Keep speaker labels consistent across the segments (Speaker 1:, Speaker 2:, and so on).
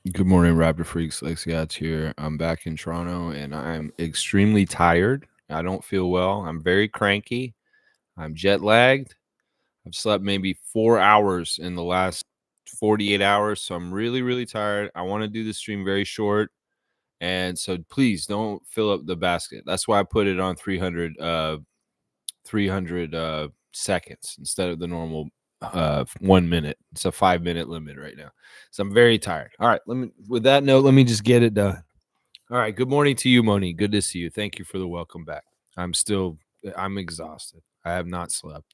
Speaker 1: Good morning, Raptor Freaks. Lexiat's here. I'm back in Toronto and I'm extremely tired. I don't feel well. I'm very cranky. I'm jet lagged. I've slept maybe 4 hours in the last 48 hours. So I'm really, really tired. I want to do the stream very short. And so please don't fill up the basket. That's why I put it on 300 seconds instead of the normal 1 minute. It's a 5 minute limit right now. So I'm very tired. All right. With that note, let me just get it done. All right. Good morning to you, Moni. Good to see you. Thank you for the welcome back. I'm exhausted. I have not slept.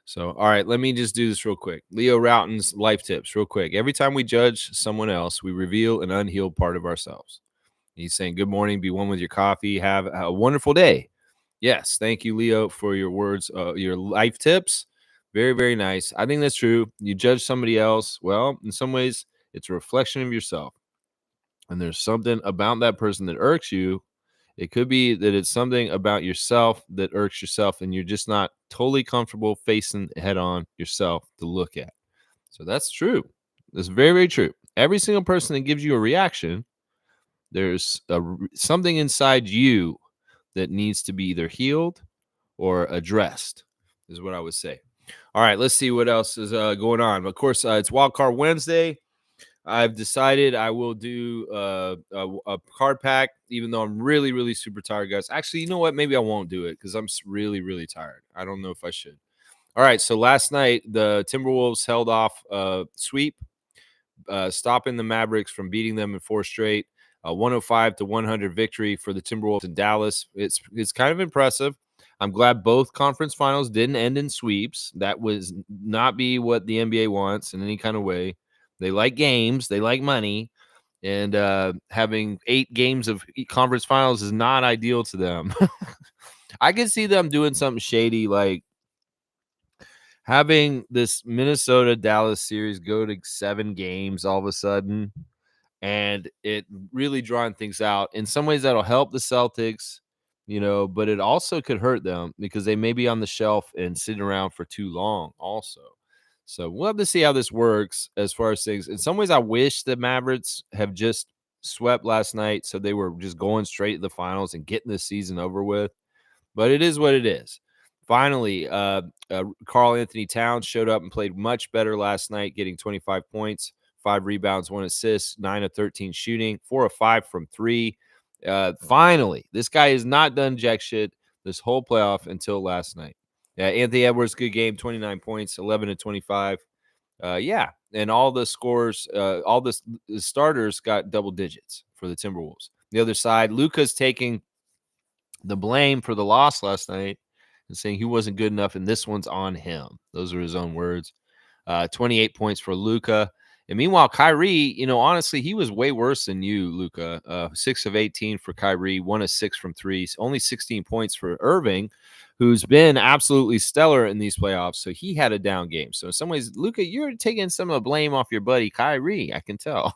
Speaker 1: So, all right, let me just do this real quick. Leo Routen's life tips, real quick. Every time we judge someone else, we reveal an unhealed part of ourselves. He's saying, good morning, be one with your coffee, have a wonderful day. Yes, thank you, Leo, for your words, your life tips. Very, very nice. I think that's true. You judge somebody else. Well, in some ways, it's a reflection of yourself. And there's something about that person that irks you. It could be that it's something about yourself that irks yourself, and you're just not totally comfortable facing head on yourself to look at. So that's true. That's very, very true. Every single person that gives you a reaction, there's something inside you that needs to be either healed or addressed, is what I would say. All right, let's see what else is going on. Of course, it's Wildcard Wednesday. I've decided I will do a card pack, even though I'm really, really super tired, guys. Actually, you know what? Maybe I won't do it because I'm really, really tired. I don't know if I should. All right, so last night, the Timberwolves held off sweep, stopping the Mavericks from beating them in 4 straight. 105-100 victory for the Timberwolves in Dallas. It's kind of impressive. I'm glad both conference finals didn't end in sweeps. That was not be what the NBA wants in any kind of way. They like games. They like money. And having 8 games of conference finals is not ideal to them. I could see them doing something shady like having this Minnesota Dallas series go to 7 games all of a sudden and it really drawing things out. In some ways, that'll help the Celtics, but it also could hurt them because they may be on the shelf and sitting around for too long also. So we'll have to see how this works as far as things. In some ways, I wish the Mavericks have just swept last night so they were just going straight to the finals and getting this season over with. But it is what it is. Finally, Karl Anthony Towns showed up and played much better last night, getting 25 points, 5 rebounds, 1 assist, 9 of 13 shooting, 4 of 5 from 3. Finally, this guy has not done jack shit this whole playoff until last night. Anthony Edwards, good game, 29 points, 11 to 25. And all the scores, all the starters got double digits for the Timberwolves. The other side, Luka's taking the blame for the loss last night and saying he wasn't good enough, and this one's on him. Those are his own words. 28 points for Luka. And meanwhile, Kyrie, honestly, he was way worse than you, Luka. 6 of 18 for Kyrie, 1 of 6 from 3, only 16 points for Irving, who's been absolutely stellar in these playoffs. So he had a down game. So in some ways, Luka, you're taking some of the blame off your buddy Kyrie, I can tell.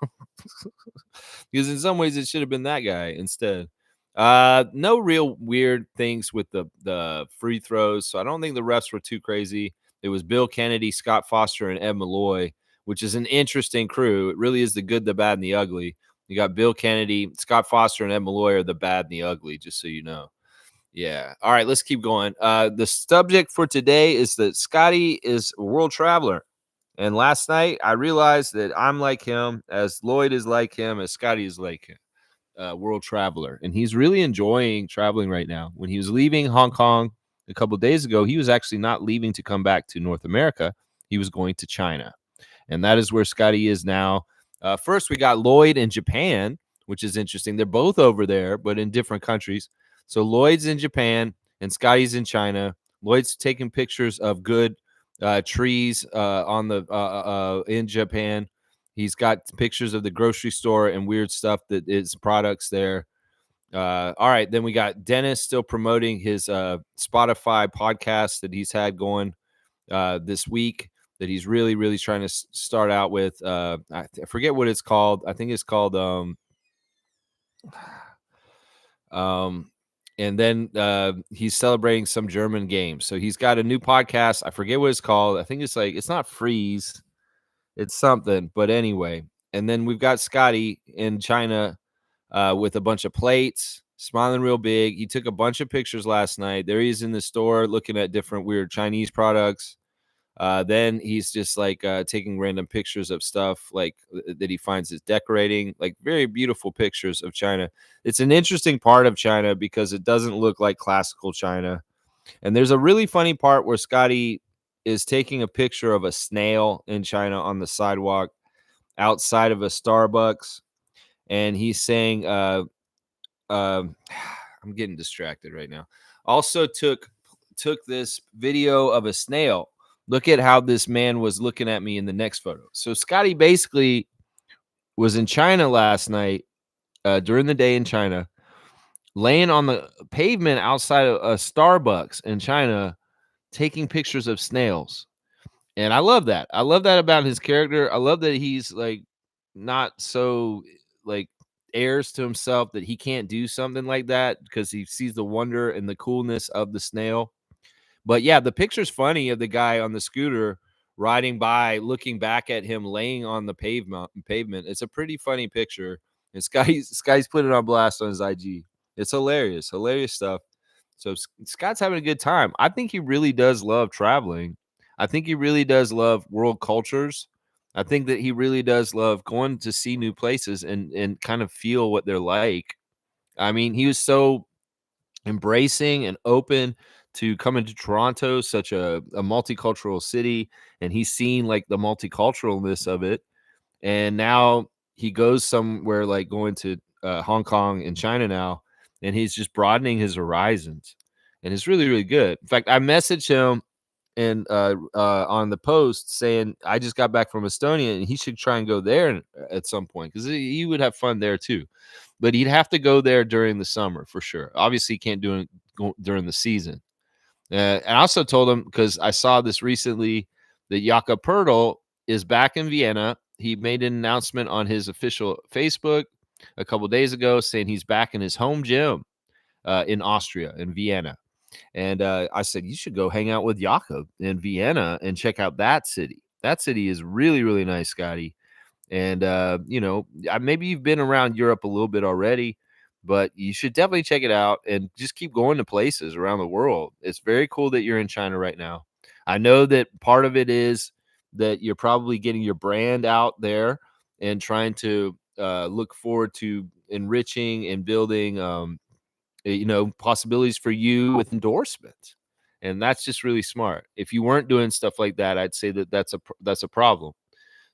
Speaker 1: Because in some ways, it should have been that guy instead. No real weird things with the free throws. So I don't think the refs were too crazy. It was Bill Kennedy, Scott Foster, and Ed Malloy, which is an interesting crew. It really is the good, the bad, and the ugly. You got Bill Kennedy, Scott Foster, and Ed Malloy are the bad and the ugly, just so you know. Yeah. All right, let's keep going. The subject for today is that Scotty is a world traveler. And last night, I realized that I'm like him, as Lloyd is like him, as Scotty is like him. World traveler, and he's really enjoying traveling right now. When he was leaving Hong Kong a couple of days ago, he was actually not leaving to come back to North America. He was going to China, and that is where Scotty is now. First, we got Lloyd in Japan, which is interesting. They're both over there, but in different countries. So Lloyd's in Japan and Scotty's in China. Lloyd's taking pictures of good trees on the in Japan. He's got pictures of the grocery store and weird stuff that is products there. All right, then we got Dennis still promoting his Spotify podcast that he's had going this week that he's really, really trying to start out with. I forget what it's called. I think it's called and then he's celebrating some German games. So he's got a new podcast. I forget what it's called. I think it's not Freeze. It's something, but anyway. And then we've got Scotty in China with a bunch of plates, smiling real big. He took a bunch of pictures last night. There he is in the store looking at different weird Chinese products. Then he's just like taking random pictures of stuff like that he finds is decorating, like very beautiful pictures of China. It's an interesting part of China because it doesn't look like classical China. And there's a really funny part where Scotty is taking a picture of a snail in China on the sidewalk outside of a Starbucks, and he's saying, I'm getting distracted right now. Also took this video of a snail. Look at how this man was looking at me in the next photo. So Scotty basically was in China last night, during the day in China, laying on the pavement outside of a Starbucks in China, taking pictures of snails. And I love that. I love that about his character. I love that he's like not so like airs to himself that he can't do something like that because he sees the wonder and the coolness of the snail. But yeah, the picture's funny of the guy on the scooter riding by, looking back at him laying on the pavement. It's a pretty funny picture. And Sky's put it on blast on his IG. It's hilarious, hilarious stuff. So Scott's having a good time. I think he really does love traveling. I think he really does love world cultures. I think that he really does love going to see new places and kind of feel what they're like. I mean, he was so embracing and open to coming to Toronto, such a multicultural city, and he's seen like the multiculturalness of it. And now he goes somewhere like going to Hong Kong and China now, and he's just broadening his horizons, and it's really really good. In fact, I messaged him and on the post saying I just got back from Estonia, and he should try and go there at some point because he would have fun there too. But he'd have to go there during the summer for sure. Obviously, he can't do it during the season. And I also told him because I saw this recently that Jakob Pertl is back in Vienna. He made an announcement on his official Facebook a couple days ago saying he's back in his home gym in Austria, in Vienna. And I said, you should go hang out with Jakob in Vienna and check out that city. That city is really, really nice, Scotty. And, maybe you've been around Europe a little bit already, but you should definitely check it out and just keep going to places around the world. It's very cool that you're in China right now. I know that part of it is that you're probably getting your brand out there and trying to look forward to enriching and building, possibilities for you with endorsement. And that's just really smart. If you weren't doing stuff like that, I'd say that that's a problem.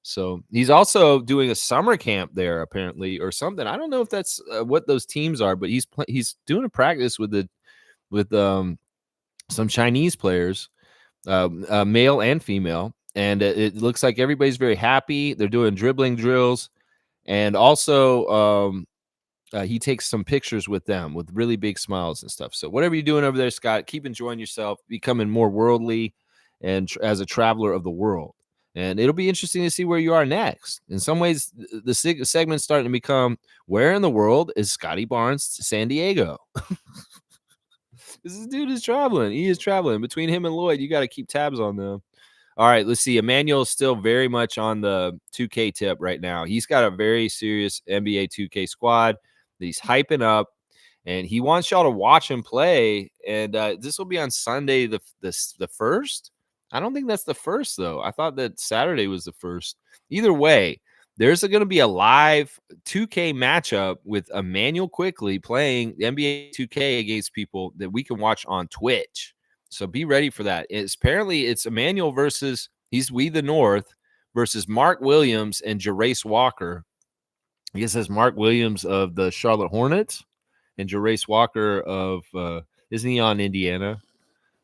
Speaker 1: So he's also doing a summer camp there, apparently, or something. I don't know if that's what those teams are, but he's doing a practice with some Chinese players, male and female, and it looks like everybody's very happy. They're doing dribbling drills, and also he takes some pictures with them with really big smiles and stuff. So whatever you're doing over there, Scott, keep enjoying yourself, becoming more worldly, and as a traveler of the world. And it'll be interesting to see where you are next. In some ways, the segment's starting to become where in the world is Scotty Barnes to San Diego? This dude is traveling. He is traveling. Between him and Lloyd, you got to keep tabs on them. All right, let's see. Emmanuel's still very much on the 2K tip right now. He's got a very serious NBA 2K squad that he's hyping up, and he wants y'all to watch him play. And this will be on Sunday, the 1st. I don't think that's the 1st, though. I thought that Saturday was the 1st. Either way, there's going to be a live 2K matchup with Emmanuel Quickly playing NBA 2K against people that we can watch on Twitch. So be ready for that. Apparently, it's Emmanuel versus We the North versus Mark Williams and Jarace Walker. I guess that's Mark Williams of the Charlotte Hornets and Jarace Walker of isn't he on Indiana?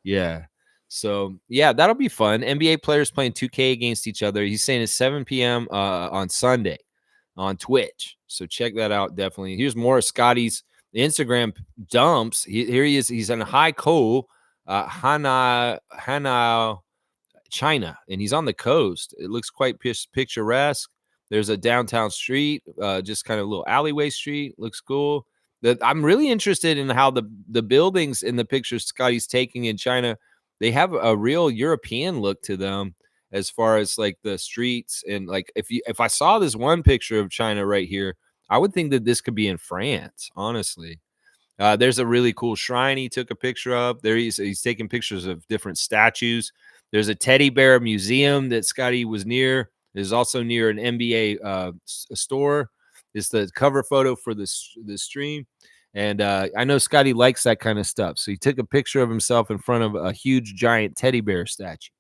Speaker 1: Yeah. So yeah, that'll be fun. NBA players playing 2K against each other. He's saying it's 7 p.m. On Sunday on Twitch. So check that out definitely. Here's more of Scotty's Instagram dumps. Here he is. He's in Haikou, Hana, China, and he's on the coast. It looks quite picturesque. There's a downtown street, just kind of a little alleyway street. Looks cool. I'm really interested in how the buildings in the pictures Scotty's taking in China, they have a real European look to them. as far as like the streets. And like if I saw this one picture of China right here, I would think that this could be in France, honestly. There's a really cool shrine he took a picture of. There he's taking pictures of different statues. There's a teddy bear museum that Scotty was near. There's also near an NBA store. It's the cover photo for this stream. And I know Scotty likes that kind of stuff. So he took a picture of himself in front of a huge giant teddy bear statue.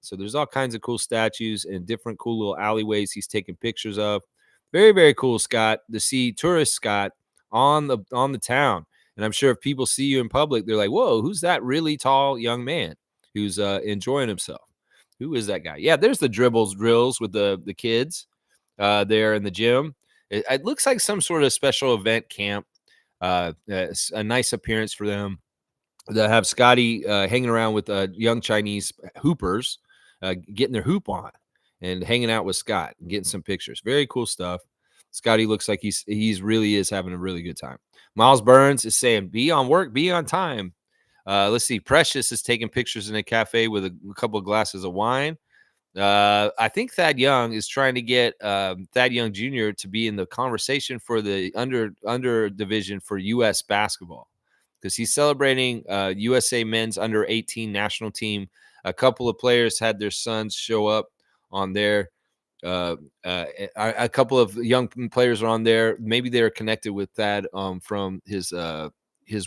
Speaker 1: So there's all kinds of cool statues and different cool little alleyways he's taking pictures of. Very, very cool, Scott, to see tourist Scott on the town. And I'm sure if people see you in public, they're like, whoa, who's that really tall young man who's enjoying himself? Who is that guy? Yeah, there's the drills with the kids there in the gym. It looks like some sort of special event camp. It's a nice appearance for them. They have Scotty hanging around with young Chinese hoopers, getting their hoop on and hanging out with Scott and getting some pictures. Very cool stuff. Scotty looks like he's really is having a really good time. Miles Burns is saying, "Be on work, be on time." Let's see. Precious is taking pictures in a cafe with a couple of glasses of wine. I think Thad Young is trying to get Thad Young Jr. to be in the conversation for the under division for U.S. basketball because he's celebrating USA men's under 18 national team. A couple of players had their sons show up on there. A couple of young players are on there. Maybe they're connected with Thad from his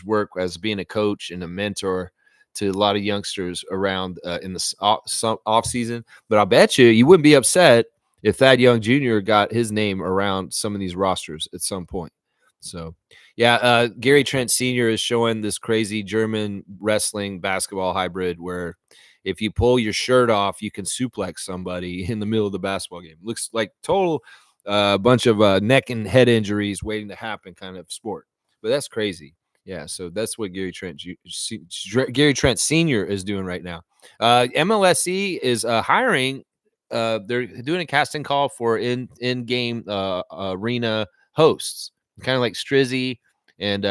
Speaker 1: work as being a coach and a mentor to a lot of youngsters around in the off season. But I bet you wouldn't be upset if Thad Young Jr. got his name around some of these rosters at some point. So, yeah, Gary Trent Sr. is showing this crazy German wrestling basketball hybrid where if you pull your shirt off, you can suplex somebody in the middle of the basketball game. Looks like total bunch of neck and head injuries waiting to happen kind of sport. But that's crazy. Yeah, so that's what Gary Trent Sr. is doing right now. MLSE is hiring. They're doing a casting call for in-game arena hosts, kind of like Strizzy and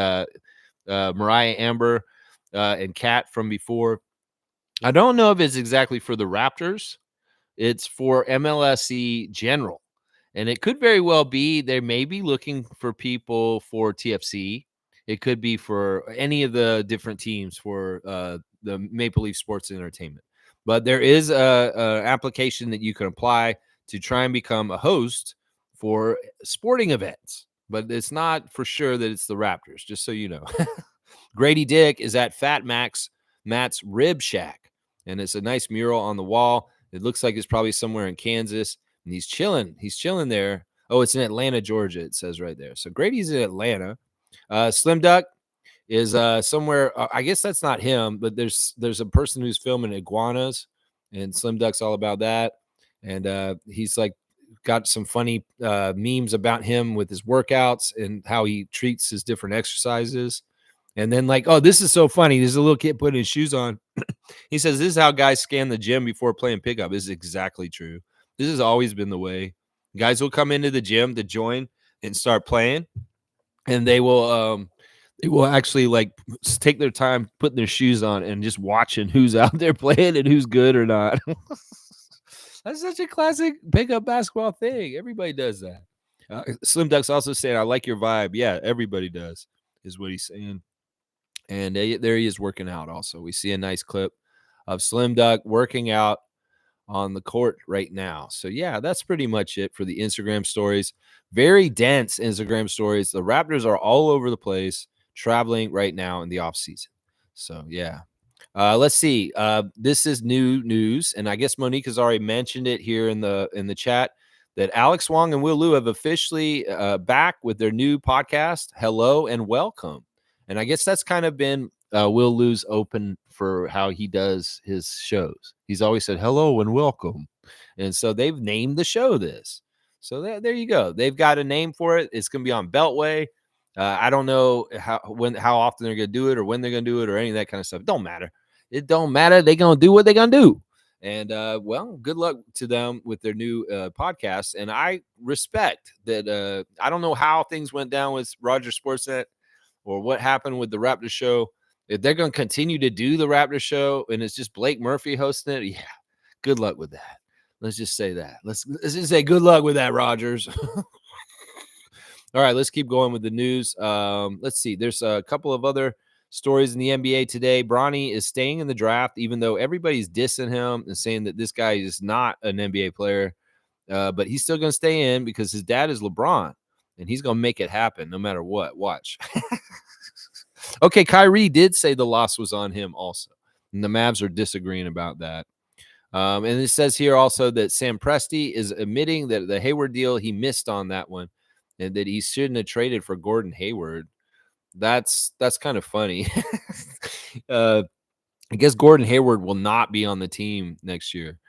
Speaker 1: Mariah Amber and Kat from before. I don't know if it's exactly for the Raptors. It's for MLSE General. And it could very well be they may be looking for people for TFC. It could be for any of the different teams for the Maple Leaf Sports and Entertainment. But there is a application that you can apply to try and become a host for sporting events. But it's not for sure that it's the Raptors, just so you know. Grady Dick is at Fat Matt's Rib Shack. And it's a nice mural on the wall. It looks like it's probably somewhere in Kansas. And he's chilling. He's chilling there. Oh, it's in Atlanta, Georgia, it says right there. So Grady's in Atlanta. Slim Duck is somewhere. I guess that's not him, but there's a person who's filming iguanas, and Slim Duck's all about that. And he's like got some funny memes about him with his workouts and how he treats his different exercises. And then like, oh, this is so funny. There's a little kid putting his shoes on. He says, this is how guys scan the gym before playing pickup. This is exactly true. This has always been the way. Guys will come into the gym to join and start playing. And they will actually like take their time putting their shoes on and just watching who's out there playing and who's good or not. That's such a classic pickup basketball thing. Everybody does that. Slim Duck's also saying, I like your vibe. Yeah, everybody does, is what he's saying. And there he is working out also. We see a nice clip of Slim Duck working out on the court right now. So, yeah, that's pretty much it for the Instagram stories. Very dense Instagram stories. The Raptors are all over the place traveling right now in the offseason. So, yeah. Let's see. This is new news, and I guess Monique has already mentioned it here in the chat that Alex Wong and Will Liu have officially back with their new podcast, Hello and Welcome. And I guess that's kind of been Will Liu's open for how he does his shows. He's always said hello and welcome. And so they've named the show this. So there you go. They've got a name for it. It's going to be on Beltway. I don't know how often they're going to do it or when they're going to do it or any of that kind of stuff. It don't matter. It don't matter. They're going to do what they're going to do. And, well, good luck to them with their new podcast. And I respect that. I don't know how things went down with Roger Sportsnet or what happened with the Raptor show. If they're going to continue to do the Raptor show and it's just Blake Murphy hosting it, yeah, good luck with that. Let's just say that. Let's just say good luck with that, Rogers. All right, let's keep going with the news. Let's see. There's a couple of other stories in the NBA today. Bronny is staying in the draft, even though everybody's dissing him and saying that this guy is not an NBA player. But he's still going to stay in because his dad is LeBron, and he's going to make it happen no matter what. Watch. Okay, Kyrie did say the loss was on him also, and the Mavs are disagreeing about that. And it says here also that Sam Presti is admitting that the Hayward deal, he missed on that one, and that he shouldn't have traded for Gordon Hayward. That's kind of funny. I guess Gordon Hayward will not be on the team next year.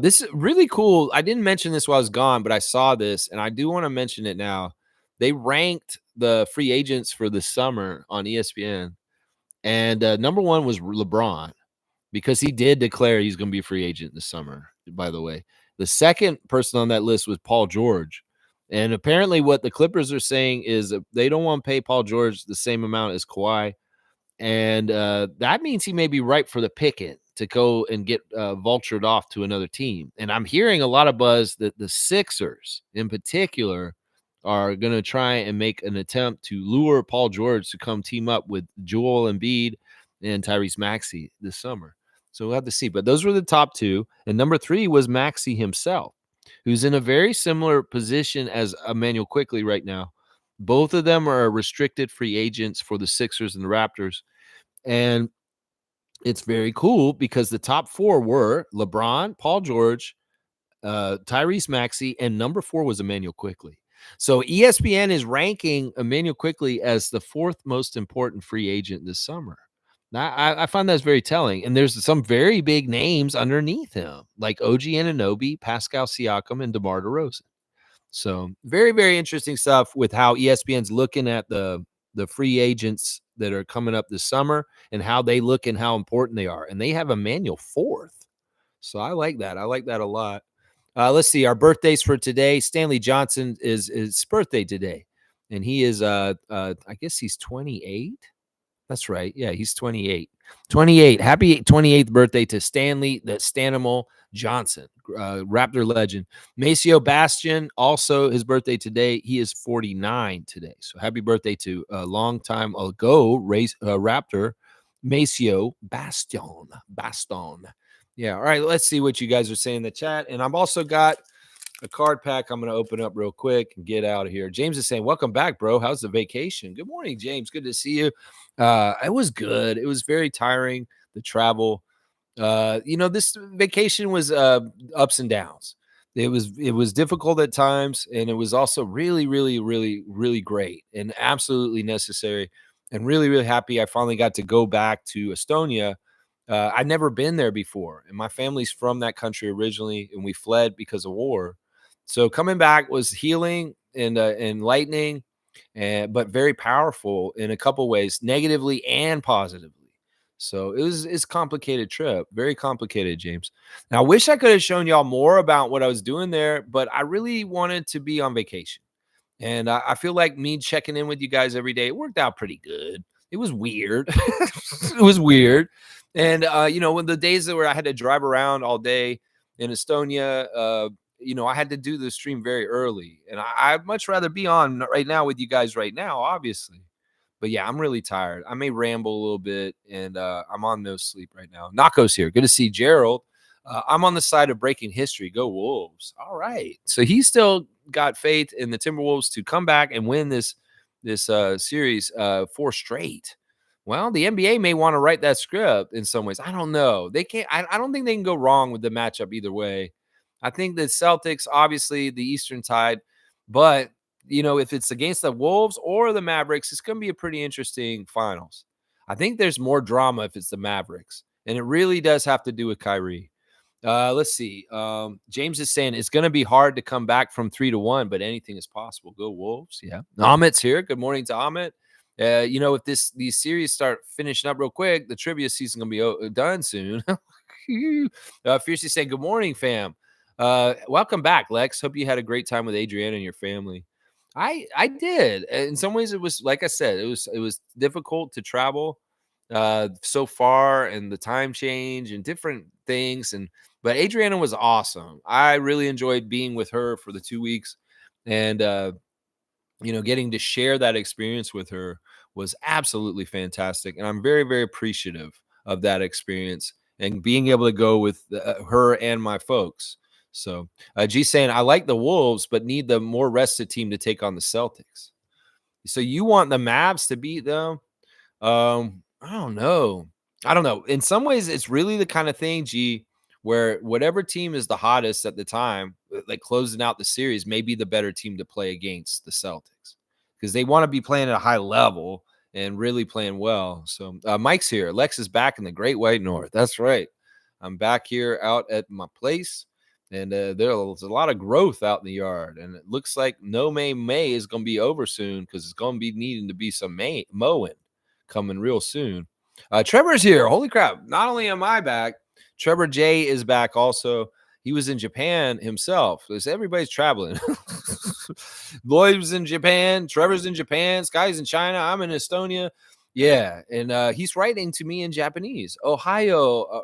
Speaker 1: This is really cool. I didn't mention this while I was gone, but I saw this, and I do want to mention it now. They ranked the free agents for the summer on ESPN, and number one was LeBron, because he did declare he's going to be a free agent this summer, by the way. The second person on that list was Paul George. And apparently what the Clippers are saying is they don't want to pay Paul George the same amount as Kawhi. And that means he may be ripe for the picket to go and get vultured off to another team. And I'm hearing a lot of buzz that the Sixers in particular are going to try and make an attempt to lure Paul George to come team up with Joel Embiid and Tyrese Maxey this summer. So we'll have to see. But those were the top two. And number three was Maxey himself, who's in a very similar position as Emmanuel Quickley right now. Both of them are restricted free agents for the Sixers and the Raptors. And it's very cool because the top four were LeBron, Paul George, Tyrese Maxey, and number four was Emmanuel Quickley. So ESPN is ranking Emmanuel Quickley as the fourth most important free agent this summer. Now, I find that's very telling. And there's some very big names underneath him, like OG Anunoby, Pascal Siakam, and DeMar DeRozan. So very, very interesting stuff with how ESPN's looking at the free agents that are coming up this summer and how they look and how important they are. And they have Emmanuel fourth. So I like that. I like that a lot. Let's see our birthdays for today. Stanley Johnson is his birthday today. And he is, I guess he's 28. That's right. Yeah, he's 28. 28. Happy 28th birthday to Stanley, the Stanimal Johnson, Raptor legend. Maceo Bastion, also his birthday today. He is 49 today. So happy birthday to a long time ago Raptor, Maceo Bastion. Yeah. All right. Let's see what you guys are saying in the chat. And I've also got a card pack I'm going to open up real quick and get out of here. James is saying, welcome back, bro. How's the vacation? Good morning, James. Good to see you. It was good. It was very tiring, the travel. This vacation was ups and downs. It was difficult at times, and it was also really, really, really, really great and absolutely necessary, and really, really happy I finally got to go back to Estonia. I'd never been there before, and my family's from that country originally, and we fled because of war. So coming back was healing and enlightening, but very powerful in a couple ways, negatively and positively. So it's a complicated trip, very complicated, James. Now, I wish I could have shown y'all more about what I was doing there, but I really wanted to be on vacation. And I feel like me checking in with you guys every day, it worked out pretty good. It was weird. It was weird. And, when the days where I had to drive around all day in Estonia, I had to do the stream very early. And I'd much rather be on right now with you guys right now, obviously. But yeah, I'm really tired. I may ramble a little bit, and I'm on no sleep right now. Nako's here. Good to see Gerald. I'm on the side of breaking history. Go Wolves. All right. So he still got faith in the Timberwolves to come back and win this series 4 straight. Well, the NBA may want to write that script in some ways. I don't know. They can't. I don't think they can go wrong with the matchup either way. I think the Celtics, obviously the Eastern Tide, but if it's against the Wolves or the Mavericks, it's going to be a pretty interesting finals. I think there's more drama if it's the Mavericks, and it really does have to do with Kyrie. Let's see. James is saying it's going to be hard to come back from 3-1, but anything is possible. Go Wolves. Yeah. Amit's here. Good morning to Amit. If these series start finishing up real quick, the trivia season going to be done soon. Fiercely saying, good morning, fam. Welcome back, Lex. Hope you had a great time with Adriana and your family. I did. In some ways, it was, like I said, it was difficult to travel so far, and the time change and different things. And But Adriana was awesome. I really enjoyed being with her for the 2 weeks, and, getting to share that experience with her was absolutely fantastic, and I'm very, very appreciative of that experience and being able to go with, her and my folks. So, G saying, "I like the Wolves, but need the more rested team to take on the Celtics." So you want the Mavs to beat them? I don't know. I don't know. In some ways, it's really the kind of thing, G, where whatever team is the hottest at the time, like closing out the series, may be the better team to play against the Celtics because they want to be playing at a high level and really playing well. So Mike's here. Lex is back in the Great White North. That's right. I'm back here out at my place. And there's a lot of growth out in the yard. And it looks like no May is going to be over soon because it's going to be needing to be some mowing coming real soon. Trevor's here. Holy crap. Not only am I back, Trevor J is back also. He was in Japan himself. Everybody's traveling. Lloyd was in Japan. Trevor's in Japan. Sky's in China. I'm in Estonia. Yeah. And he's writing to me in Japanese. Ohio,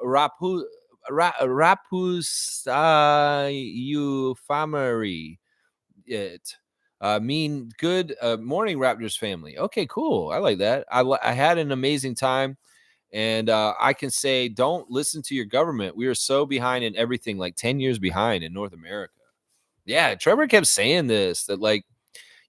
Speaker 1: Rapusayufamari. It mean good morning, Raptors family. Okay, cool. I like that. I had an amazing time, and I can say, don't listen to your government. We are so behind in everything, like 10 years behind in North America. Yeah, Trevor kept saying this that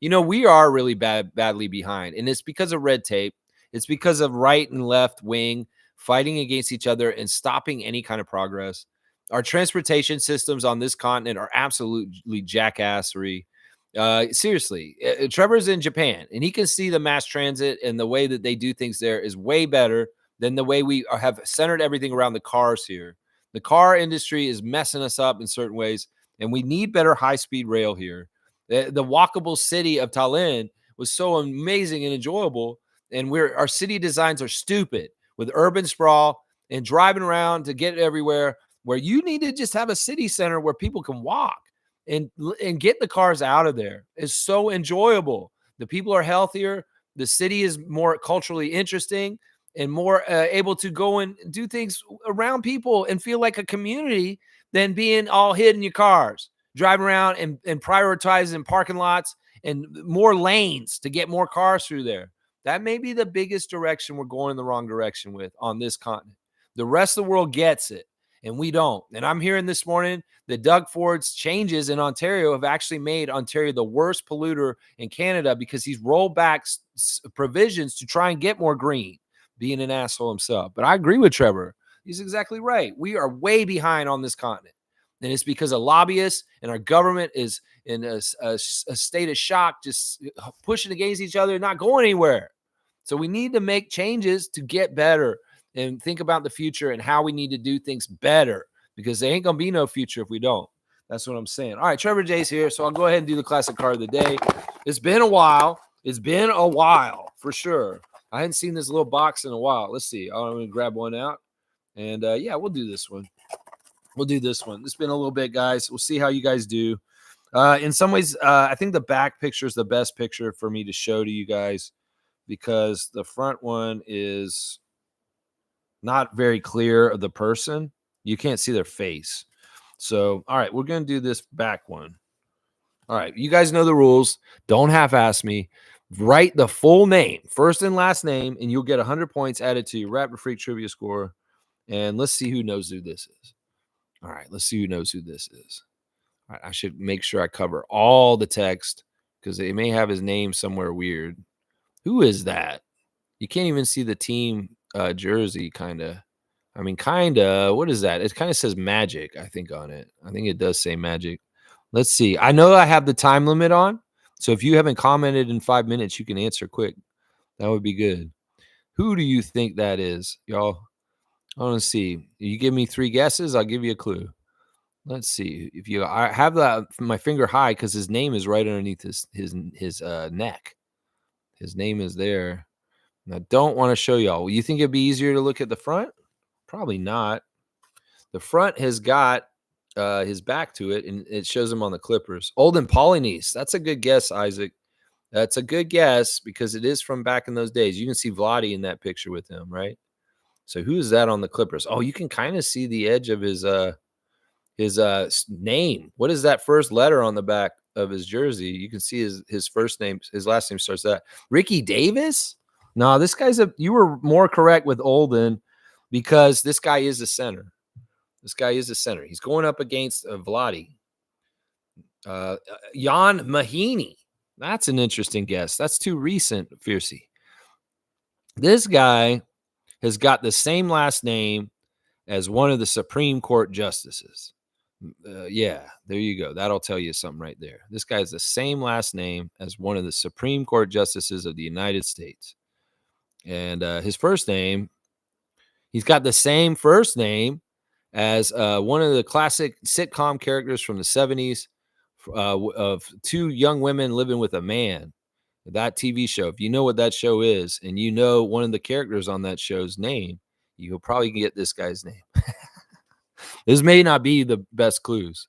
Speaker 1: we are really badly behind, and it's because of red tape. It's because of right and left wing fighting against each other and stopping any kind of progress. Our transportation systems on this continent are absolutely jackassery. Seriously, Trevor's in Japan, and he can see the mass transit and the way that they do things there is way better than the way we have centered everything around the cars here. The car industry is messing us up in certain ways, and we need better high-speed rail here. The walkable city of Tallinn was so amazing and enjoyable, and our city designs are stupid with urban sprawl and driving around to get everywhere, where you need to just have a city center where people can walk and get the cars out of there. It's so enjoyable. The people are healthier. The city is more culturally interesting and more able to go and do things around people and feel like a community than being all hid in your cars, driving around and prioritizing parking lots and more lanes to get more cars through there. That may be the biggest direction we're going in the wrong direction with on this continent. The rest of the world gets it, and we don't. And I'm hearing this morning that Doug Ford's changes in Ontario have actually made Ontario the worst polluter in Canada because he's rolled back provisions to try and get more green, being an asshole himself. But I agree with Trevor. He's exactly right. We are way behind on this continent. And it's because of lobbyists, and our government is in a state of shock, just pushing against each other, not going anywhere. So we need to make changes to get better and think about the future and how we need to do things better, because there ain't going to be no future if we don't. That's what I'm saying. All right, Trevor J's here, so I'll go ahead and do the classic card of the day. It's been a while. It's been a while for sure. I hadn't seen this little box in a while. Let's see. I'm going to grab one out. And yeah, we'll do this one. We'll do this one. It's been a little bit, guys. We'll see how you guys do. In some ways, I think the back picture is the best picture for me to show to you guys, because the front one is not very clear of the person. You can't see their face. So, all right, we're going to do this back one. All right, you guys know the rules. Don't half-ass me. Write the full name, first and last name, and you'll get 100 points added to your Raptor Freak trivia score. And let's see who knows who this is. All right, let's see who knows who this is. All right, I should make sure I cover all the text because they may have his name somewhere weird. Who is that? You can't even see the team jersey, kind of. I mean, kind of. What is that? It kind of says Magic, I think, on it. I think it does say Magic. Let's see. I know I have the time limit on, so if you haven't commented in 5 minutes, you can answer quick. That would be good. Who do you think that is, y'all? I want to see. You give me 3 guesses, I'll give you a clue. Let's see. I have my finger high because his name is right underneath his neck. His name is there. And I don't want to show y'all. You think it'd be easier to look at the front? Probably not. The front has got his back to it, and it shows him on the Clippers. Olden Polynice. That's a good guess, Isaac. That's a good guess because it is from back in those days. You can see Vlade in that picture with him, right? So who is that on the Clippers? Oh, you can kind of see the edge of his his name. What is that first letter on the back of his jersey? You can see his first name, his last name starts that. Ricky Davis? No, this guy's you were more correct with Olden because this guy is a center. This guy is a center. He's going up against Vladi. Jan Mahinmi. That's an interesting guess. That's too recent, Fiercey. This guy has got the same last name as one of the Supreme Court justices. Yeah, there you go. That'll tell you something right there. This guy has the same last name as one of the Supreme Court justices of the United States. And his first name, he's got the same first name as one of the classic sitcom characters from the 70s of two young women living with a man. That TV show, if you know what that show is, and you know one of the characters on that show's name, you'll probably get this guy's name. This may not be the best clues,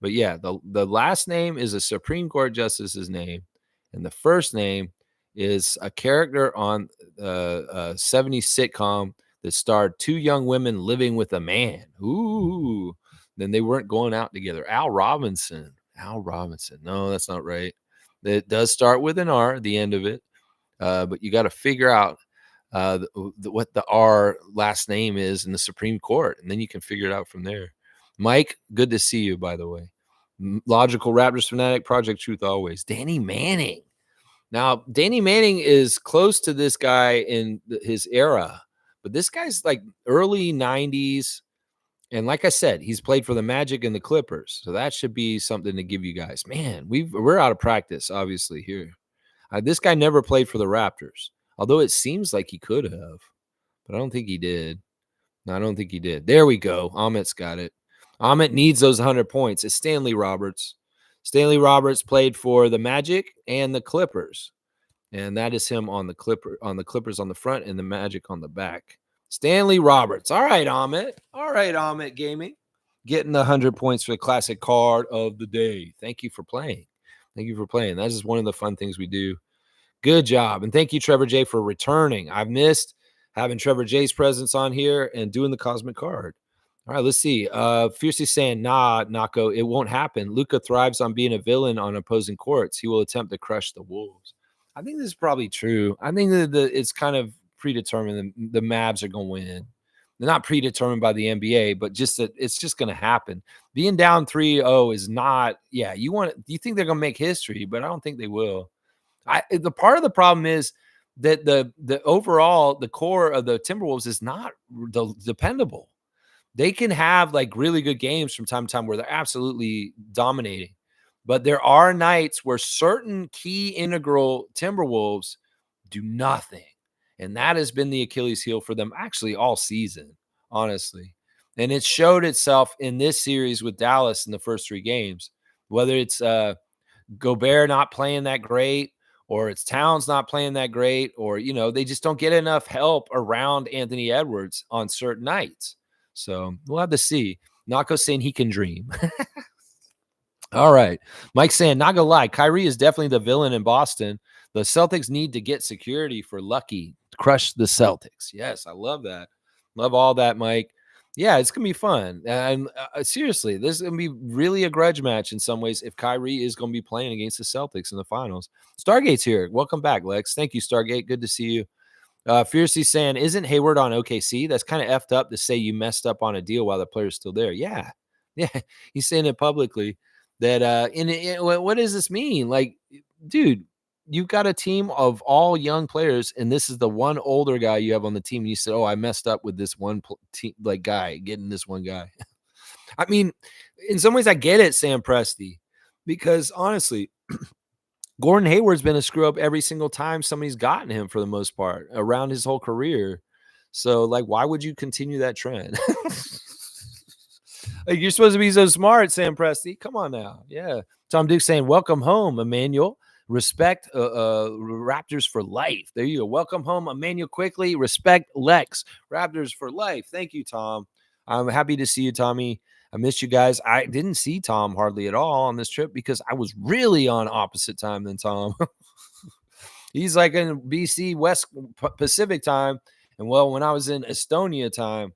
Speaker 1: but yeah, the last name is a Supreme Court justice's name, and the first name is a character on a 70s sitcom that starred two young women living with a man. Ooh, then they weren't going out together. Al Robinson. No, that's not right. It does start with an R at the end of it, but you got to figure out what the R last name is in the Supreme Court, and then you can figure it out from there. Mike, good to see you, by the way. Logical Raptors fanatic, Project Truth always. Danny Manning. Now, Danny Manning is close to this guy in his era, but this guy's like early 90s. And like I said, he's played for the Magic and the Clippers. So that should be something to give you guys. Man, we're out of practice, obviously, here. This guy never played for the Raptors, although it seems like he could have. But I don't think he did. No, I don't think he did. There we go. Amit's got it. Amit needs those 100 points. It's Stanley Roberts. Stanley Roberts played for the Magic and the Clippers. And that is him on the Clippers on the front and the Magic on the back. Stanley Roberts. All right, Amit. Gaming. Getting the 100 points for the classic card of the day. Thank you for playing. That is one of the fun things we do. Good job. And thank you, Trevor J, for returning. I've missed having Trevor J's presence on here and doing the cosmic card. All right, let's see. Fiercely saying, nah, Nako, it won't happen. Luka thrives on being a villain on opposing courts. He will attempt to crush the Wolves. I think this is probably true. I think that it's kind of predetermined. The Mavs are going to win. They're not predetermined by the NBA, but just that it's just going to happen. Being down 3-0 is not. Yeah, you think they're going to make history, but I don't think they will. The part of the problem is that the overall the core of the Timberwolves is not dependable. They can have like really good games from time to time where they're absolutely dominating. But there are nights where certain key integral Timberwolves do nothing. And that has been the Achilles heel for them actually all season, honestly. And it showed itself in this series with Dallas in the first 3 games, whether it's Gobert not playing that great or it's Towns not playing that great or, they just don't get enough help around Anthony Edwards on certain nights. So we'll have to see. Nako saying he can dream. All right. Mike saying, not gonna lie, Kyrie is definitely the villain in Boston. The Celtics need to get security for Lucky to crush the Celtics. Yes, I love that. Love all that, Mike. Yeah, it's going to be fun. And seriously, this is going to be really a grudge match in some ways if Kyrie is going to be playing against the Celtics in the finals. Stargate's here. Welcome back, Lex. Thank you, Stargate. Good to see you. Fiercely saying, isn't Hayward on OKC? That's kind of effed up to say you messed up on a deal while the player's still there. Yeah. He's saying it publicly. That what does this mean? Like, dude, you've got a team of all young players, and this is the one older guy you have on the team. And you said, "Oh, I messed up with this one guy, getting this one guy." I mean, in some ways, I get it, Sam Presti, because honestly, Gordon Hayward's been a screw up every single time somebody's gotten him for the most part around his whole career. So, like, why would you continue that trend? Like, you're supposed to be so smart, Sam Presti. Come on now. Yeah. Tom Duke saying, welcome home, Emmanuel. Respect Raptors for life. There you go. Welcome home, Emmanuel Quickly. Respect Lex. Raptors for life. Thank you, Tom. I'm happy to see you, Tommy. I missed you guys. I didn't see Tom hardly at all on this trip because I was really on opposite time than Tom. He's like in BC West Pacific time. And well, when I was in Estonia time,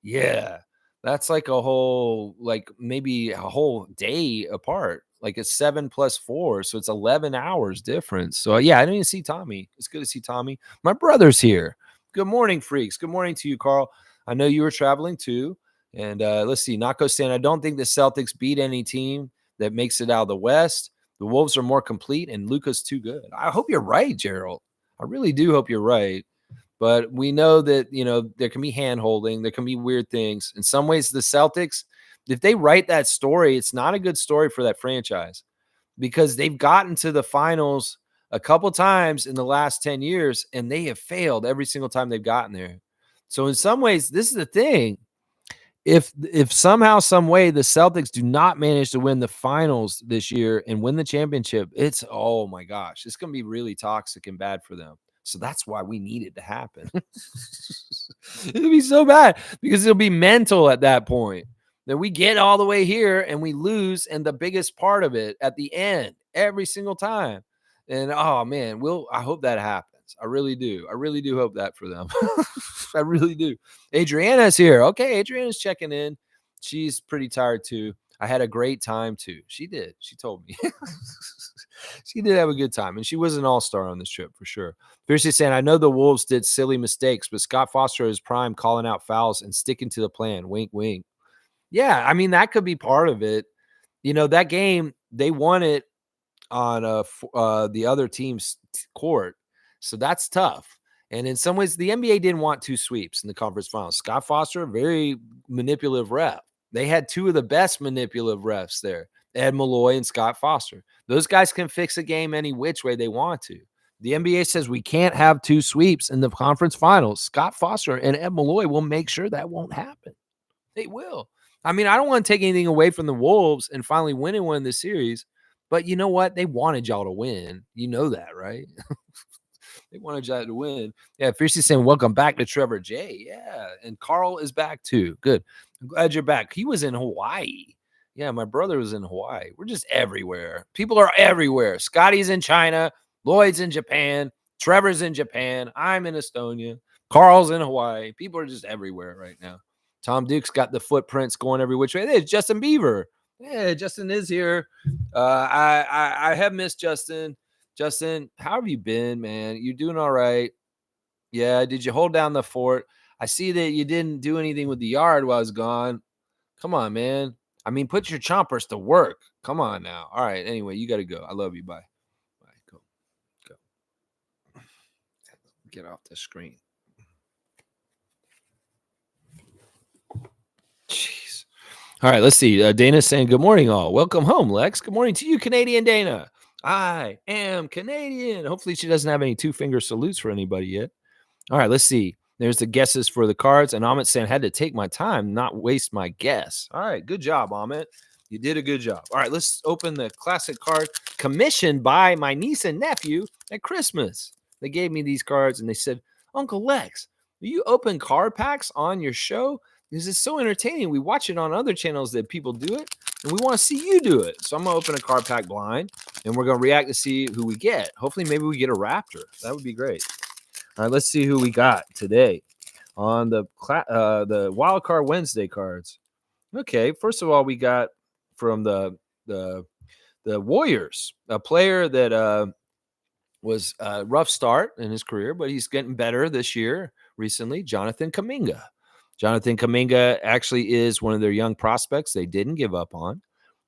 Speaker 1: yeah. That's like a whole, like maybe a whole day apart. Like it's 7 plus 4, so it's 11 hours difference. So yeah, I didn't even see Tommy. It's good to see Tommy. My brother's here. Good morning, freaks. Good morning to you, Carl. I know you were traveling too. And let's see, Nako saying, I don't think the Celtics beat any team that makes it out of the West. The Wolves are more complete, and Luka's too good. I hope you're right, Gerald. I really do hope you're right. But we know that, there can be hand holding. There can be weird things. In some ways, the Celtics, if they write that story, it's not a good story for that franchise because they've gotten to the finals a couple times in the last 10 years, and they have failed every single time they've gotten there. So in some ways, this is the thing. If somehow, some way, the Celtics do not manage to win the finals this year and win the championship, it's, oh my gosh, it's going to be really toxic and bad for them. So that's why we need it to happen. It'll be so bad because it'll be mental at that point that we get all the way here and we lose, and the biggest part of it at the end every single time. And oh man, I hope that happens. I really do. I really do hope that for them. I really do. Adriana's here. Okay, Adriana's checking in. She's pretty tired too. I had a great time too. She did. She told me. She did have a good time, and she was an all-star on this trip for sure. Fiercely saying, I know the Wolves did silly mistakes, but Scott Foster is prime calling out fouls and sticking to the plan. Wink, wink. Yeah, I mean, that could be part of it. That game, they won it on the other team's court. So that's tough. And in some ways, the NBA didn't want 2 sweeps in the conference finals. Scott Foster, very manipulative ref. They had 2 of the best manipulative refs there, Ed Malloy and Scott Foster. Those guys can fix a game any which way they want to. The NBA says we can't have 2 sweeps in the conference finals. Scott Foster and Ed Malloy will make sure that won't happen. They will. I mean, I don't want to take anything away from the Wolves and finally winning one in this series, but you know what? They wanted y'all to win. You know that, right? They wanted y'all to win. Yeah, Fiercely saying, welcome back to Trevor J. Yeah, and Carl is back too. Good. I'm glad you're back. He was in Hawaii. Yeah, my brother was in Hawaii. We're just everywhere. People are everywhere. Scotty's in China. Lloyd's in Japan. Trevor's in Japan. I'm in Estonia. Carl's in Hawaii. People are just everywhere right now. Tom Duke's got the footprints going every which way. There's Justin Bieber. Yeah, Justin is here. I have missed Justin. Justin, how have you been, man? You doing all right? Yeah, did you hold down the fort? I see that you didn't do anything with the yard while I was gone. Come on, man. I mean, put your chompers to work. Come on now. All right. Anyway, you got to go. I love you. Bye. Bye. Go. Get off the screen. Jeez. All right, let's see. Dana's saying, good morning, all. Welcome home, Lex. Good morning to you, Canadian Dana. I am Canadian. Hopefully she doesn't have any 2-finger salutes for anybody yet. All right, let's see. There's the guesses for the cards. And Amit saying, had to take my time, not waste my guess. All right, good job, Amit. You did a good job. All right, let's open the classic card commissioned by my niece and nephew at Christmas. They gave me these cards and they said, Uncle Lex, do you open card packs on your show? Because it's so entertaining. We watch it on other channels that people do it, and we want to see you do it. So I'm going to open a card pack blind, and we're going to react to see who we get. Hopefully, maybe we get a Raptor. That would be great. All right, let's see who we got today on the Wildcard Wednesday cards. Okay, first of all, we got from the Warriors, a player that was a rough start in his career, but he's getting better this year recently, Jonathan Kuminga. Jonathan Kuminga actually is one of their young prospects they didn't give up on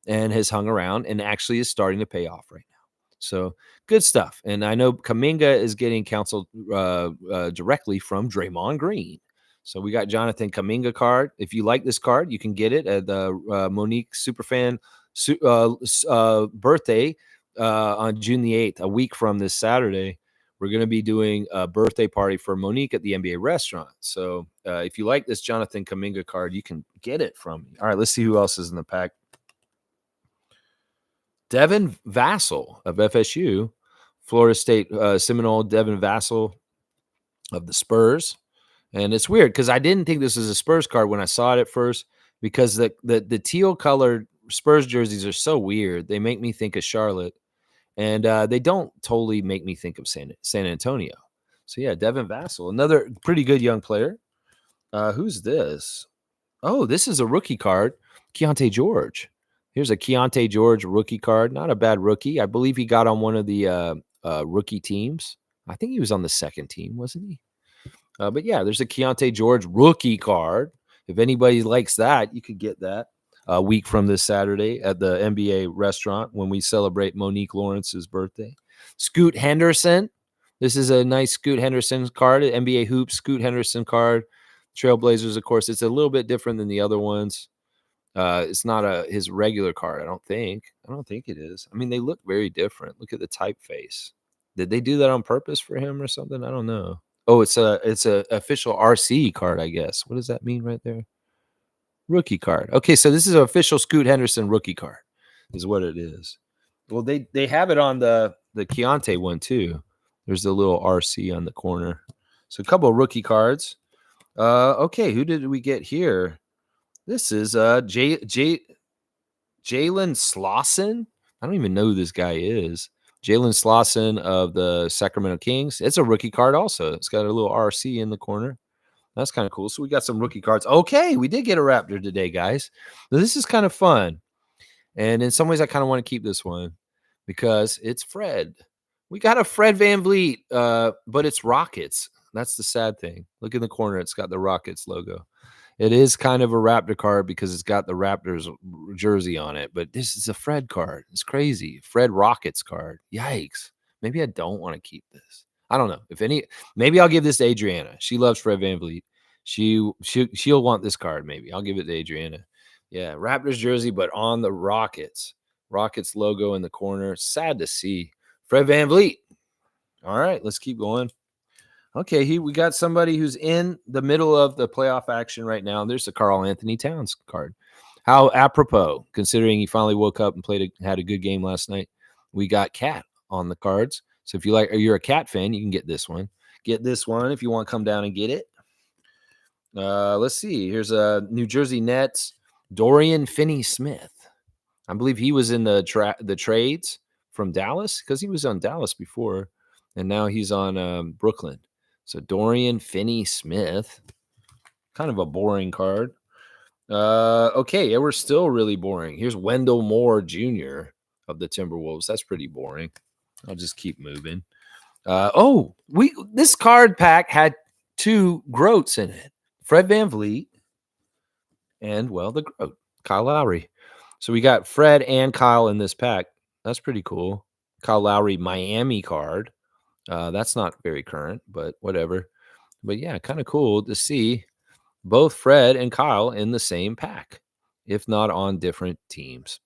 Speaker 1: and has hung around and actually is starting to pay off right now. So good stuff. And I know Kuminga is getting counseled directly from Draymond Green. So we got Jonathan Kuminga card. If you like this card, you can get it at the Monique Superfan birthday on June the 8th, a week from this Saturday. We're going to be doing a birthday party for Monique at the NBA restaurant. So if you like this Jonathan Kuminga card, you can get it from me. All right, let's see who else is in the pack. Devin Vassell of FSU, Florida State Seminole, Devin Vassell of the Spurs. And it's weird because I didn't think this was a Spurs card when I saw it at first because the teal-colored Spurs jerseys are so weird. They make me think of Charlotte. And they don't totally make me think of San Antonio. So, yeah, Devin Vassell, another pretty good young player. Who's this? Oh, this is a rookie card, Keontae George. Here's a Keontae George rookie card. Not a bad rookie. I believe he got on one of the rookie teams. I think he was on the second team, wasn't he? But yeah, there's a Keontae George rookie card. If anybody likes that, you could get that a week from this Saturday at the NBA restaurant when we celebrate Monique Lawrence's birthday. Scoot Henderson. This is a nice Scoot Henderson card, NBA Hoops Scoot Henderson card. Trailblazers, of course, it's a little bit different than the other ones. It's not his regular card, I don't think. I don't think it is. I mean, they look very different. Look at the typeface. Did they do that on purpose for him or something? I don't know. Oh, it's a official RC card, I guess. What does that mean right there? Rookie card. Okay, so this is an official Scoot Henderson rookie card, is what it is. Well, they have it on the Keontae one too. There's the little RC on the corner. So a couple of rookie cards. Okay, who did we get here? This is Jalen Slauson. I don't even know who this guy is. Jalen Slauson of the Sacramento Kings. It's a rookie card also. It's got a little RC in the corner. That's kind of cool. So we got some rookie cards. Okay, we did get a Raptor today, guys. Now, this is kind of fun. And in some ways, I kind of want to keep this one because it's Fred. We got a Fred VanVleet, but it's Rockets. That's the sad thing. Look in the corner. It's got the Rockets logo. It is kind of a Raptor card because it's got the Raptors jersey on it, but this is a Fred card. It's crazy. Fred Rockets card. Yikes. Maybe I don't want to keep this. I don't know. Maybe I'll give this to Adriana. She loves Fred VanVleet. She'll want this card, maybe. I'll give it to Adriana. Yeah, Raptors jersey, but on the Rockets. Rockets logo in the corner. Sad to see. Fred VanVleet. All right, let's keep going. Okay, we got somebody who's in the middle of the playoff action right now. There's the Karl Anthony Towns card. How apropos, considering he finally woke up and had a good game last night. We got Cat on the cards. So if you're a Cat fan, you can get this one. Get this one if you want to come down and get it. Let's see. Here's a New Jersey Nets Dorian Finney-Smith. I believe he was in the trades from Dallas because he was on Dallas before, and now he's on Brooklyn. So Dorian Finney-Smith, kind of a boring card. Okay, yeah, we're still really boring. Here's Wendell Moore Jr. of the Timberwolves. That's pretty boring. I'll just keep moving. This card pack had two Groats in it. Fred VanVleet and, well, the Groat, Kyle Lowry. So we got Fred and Kyle in this pack. That's pretty cool. Kyle Lowry Miami card. That's not very current, but whatever. But yeah, kind of cool to see both Fred and Kyle in the same pack, if not on different teams.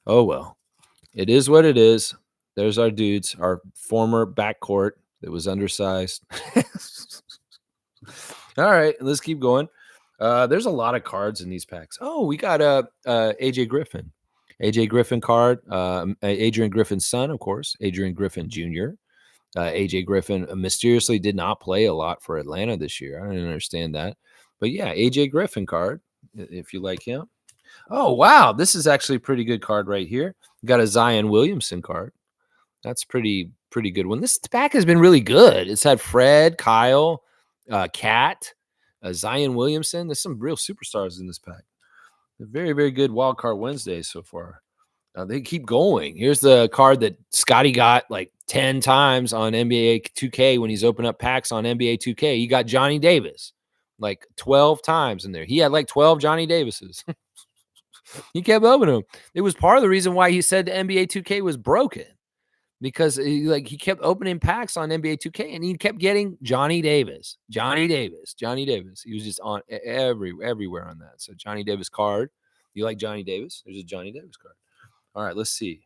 Speaker 1: Oh, well, it is what it is. There's our dudes, our former backcourt that was undersized. All right, let's keep going. There's a lot of cards in these packs. Oh, we got AJ Griffin. AJ Griffin card. Adrian Griffin's son, of course, Adrian Griffin Jr. AJ Griffin mysteriously did not play a lot for Atlanta this year. I didn't understand that. But yeah, AJ Griffin card, if you like him. Oh, wow. This is actually a pretty good card right here. Got a Zion Williamson card. That's pretty good one. This pack has been really good. It's had Fred, Kyle, Cat, Zion Williamson. There's some real superstars in this pack. A very, very good Wildcard Wednesday so far. They keep going. Here's the card that Scotty got like 10 times on NBA 2K when he's opening up packs on NBA 2K. He got Johnny Davis like 12 times in there. He had like 12 Johnny Davises. He kept opening them. It was part of the reason why he said the NBA 2K was broken, because he kept opening packs on NBA 2K and he kept getting Johnny Davis. He was just on everywhere on that. So Johnny Davis card. You like Johnny Davis? There's a Johnny Davis card. All right, let's see.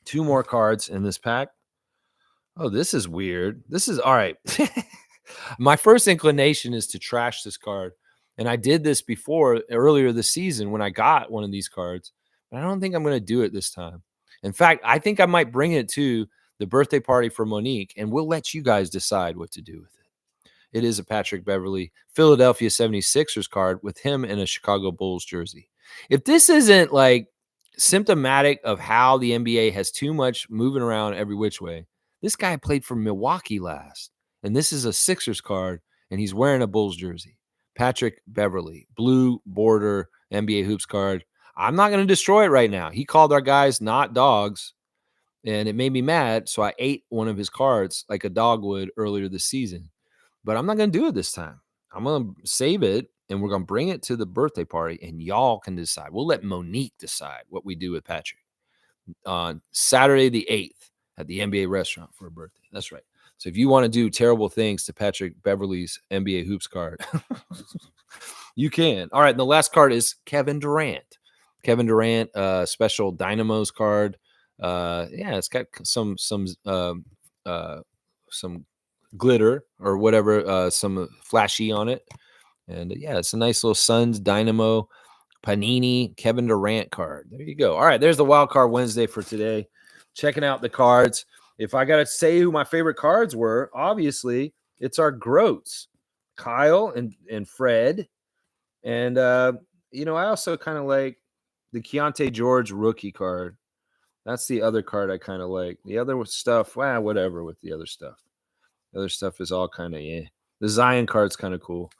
Speaker 1: Two more cards in this pack. Oh, this is weird. This is all right. My first inclination is to trash this card. And I did this before earlier this season when I got one of these cards, but I don't think I'm going to do it this time. In fact, I think I might bring it to the birthday party for Monique, and we'll let you guys decide what to do with it. It is a Patrick Beverley Philadelphia 76ers card with him in a Chicago Bulls jersey. If this isn't like symptomatic of how the NBA has too much moving around every which way, this guy played for Milwaukee last, and this is a Sixers card, and he's wearing a Bulls jersey. Patrick Beverley, blue border NBA hoops card. I'm not going to destroy it right now. He called our guys not dogs, and it made me mad. So I ate one of his cards like a dog would earlier this season. But I'm not going to do it this time. I'm going to save it, and we're going to bring it to the birthday party, and y'all can decide. We'll let Monique decide what we do with Patrick on Saturday the 8th at the NBA restaurant for a birthday. That's right. So if you want to do terrible things to Patrick Beverley's NBA hoops card, you can. All right. And the last card is Kevin Durant. Kevin Durant, special Dynamos card. Yeah, it's got some glitter or whatever, some flashy on it. And yeah, it's a nice little Suns Dynamo Panini Kevin Durant card. There you go. All right, there's the Wildcard Wednesday for today. Checking out the cards. If I got to say who my favorite cards were, obviously it's our Groats, Kyle and Fred. And, I also kind of like the Keontae George rookie card. That's the other card I kind of like. The other stuff, whatever with the other stuff. The other stuff is all kind of, yeah. The Zion card's kind of cool.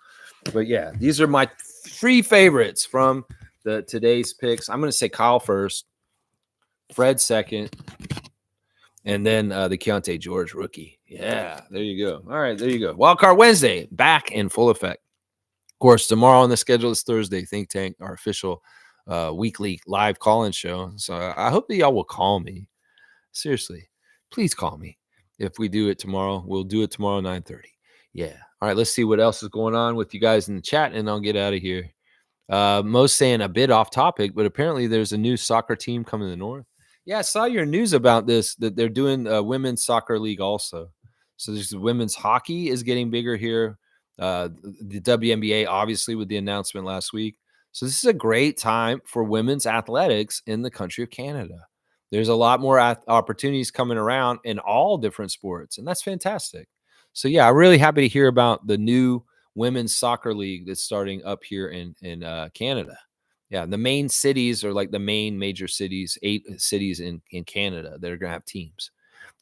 Speaker 1: But, yeah, these are my 3 favorites from the today's picks. I'm going to say Kyle first, Fred second, and then the Keontae George rookie. Yeah, there you go. All right, there you go. Wildcard Wednesday, back in full effect. Of course, tomorrow on the schedule is Thursday, Think Tank, our official weekly live call-in show. So I hope that y'all will call me. Seriously, please call me. If we do it tomorrow, we'll do it tomorrow 9:30. Yeah. All right, let's see what else is going on with you guys in the chat, and I'll get out of here. Most saying a bit off topic, but apparently there's a new soccer team coming to the north. Yeah, I saw your news about this, that they're doing a women's soccer league also. So there's women's hockey is getting bigger here. The WNBA, obviously, with the announcement last week. So this is a great time for women's athletics in the country of Canada. There's a lot more opportunities coming around in all different sports, and that's fantastic. So yeah, I'm really happy to hear about the new women's soccer league that's starting up here in Canada. Yeah, the main cities are like the main major cities, 8 cities in Canada that are going to have teams.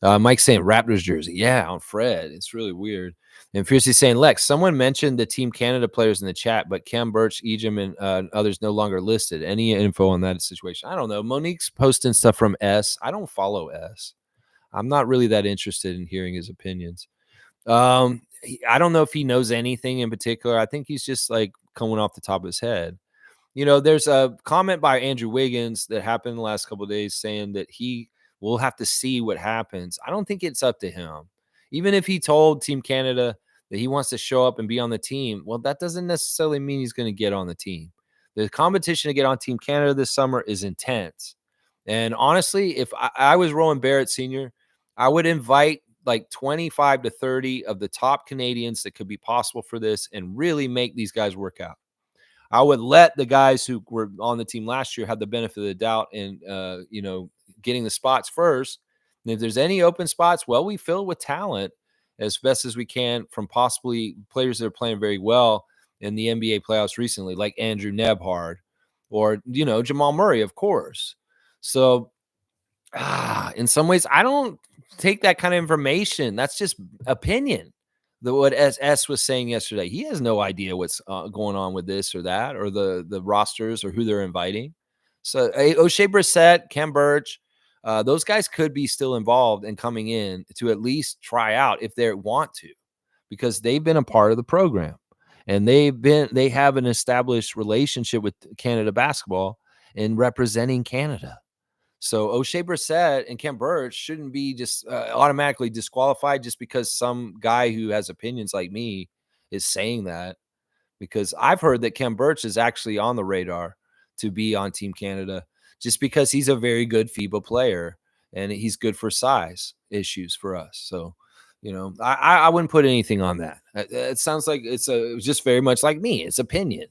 Speaker 1: Mike's saying Raptors jersey. Yeah, on Fred. It's really weird. And Fiercey saying, Lex, someone mentioned the Team Canada players in the chat, but Cam Birch, Ejim, and others no longer listed. Any info on that situation? I don't know. Monique's posting stuff from S. I don't follow S. I'm not really that interested in hearing his opinions. I don't know if he knows anything in particular. I think he's just like coming off the top of his head. There's a comment by Andrew Wiggins that happened the last couple of days saying that we'll have to see what happens. I don't think it's up to him. Even if he told Team Canada that he wants to show up and be on the team, well, that doesn't necessarily mean he's going to get on the team. The competition to get on Team Canada this summer is intense. And honestly, if I was Rowan Barrett Sr., I would invite like 25 to 30 of the top Canadians that could be possible for this and really make these guys work out. I would let the guys who were on the team last year have the benefit of the doubt and, getting the spots first. And if there's any open spots, well, we fill with talent as best as we can from possibly players that are playing very well in the NBA playoffs recently, like Andrew Nebhard or, Jamal Murray, of course. So in some ways, I don't take that kind of information. That's just opinion. What S was saying yesterday, he has no idea what's going on with this or that, or the rosters or who they're inviting. So O'Shea Brissett, Cam Birch, those guys could be still involved and coming in to at least try out if they want to, because they've been a part of the program and they have an established relationship with Canada basketball and representing Canada. So O'Shea Brissett and Cam Birch shouldn't be just automatically disqualified just because some guy who has opinions like me is saying that, because I've heard that Cam Birch is actually on the radar to be on Team Canada just because he's a very good FIBA player and he's good for size issues for us. So, I wouldn't put anything on that. It sounds like it's just very much like me. It's opinion.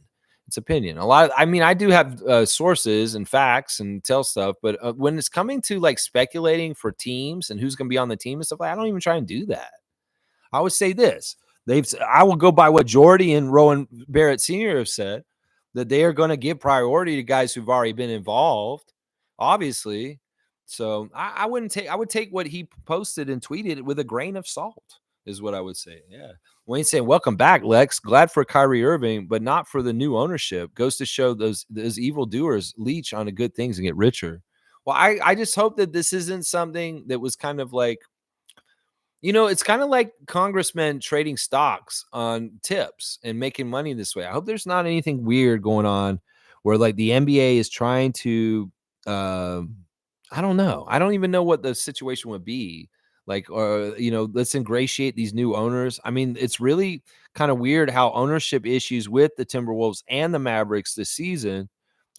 Speaker 1: It's opinion. I do have sources and facts and tell stuff, but when it's coming to like speculating for teams and who's going to be on the team and stuff, I don't even try and do that. I would say this. I will go by what Jordy and Rowan Barrett Sr. have said, that they are going to give priority to guys who've already been involved, obviously. So I would take what he posted and tweeted with a grain of salt. is what I would say. Yeah. Wayne saying, welcome back, Lex. Glad for Kyrie Irving, but not for the new ownership. Goes to show those evil doers leech on the good things and get richer. Well, I just hope that this isn't something that was kind of like, it's kind of like congressmen trading stocks on tips and making money this way. I hope there's not anything weird going on where like the NBA is trying to, I don't know. I don't even know what the situation would be like, or, let's ingratiate these new owners. I mean, it's really kind of weird how ownership issues with the Timberwolves and the Mavericks this season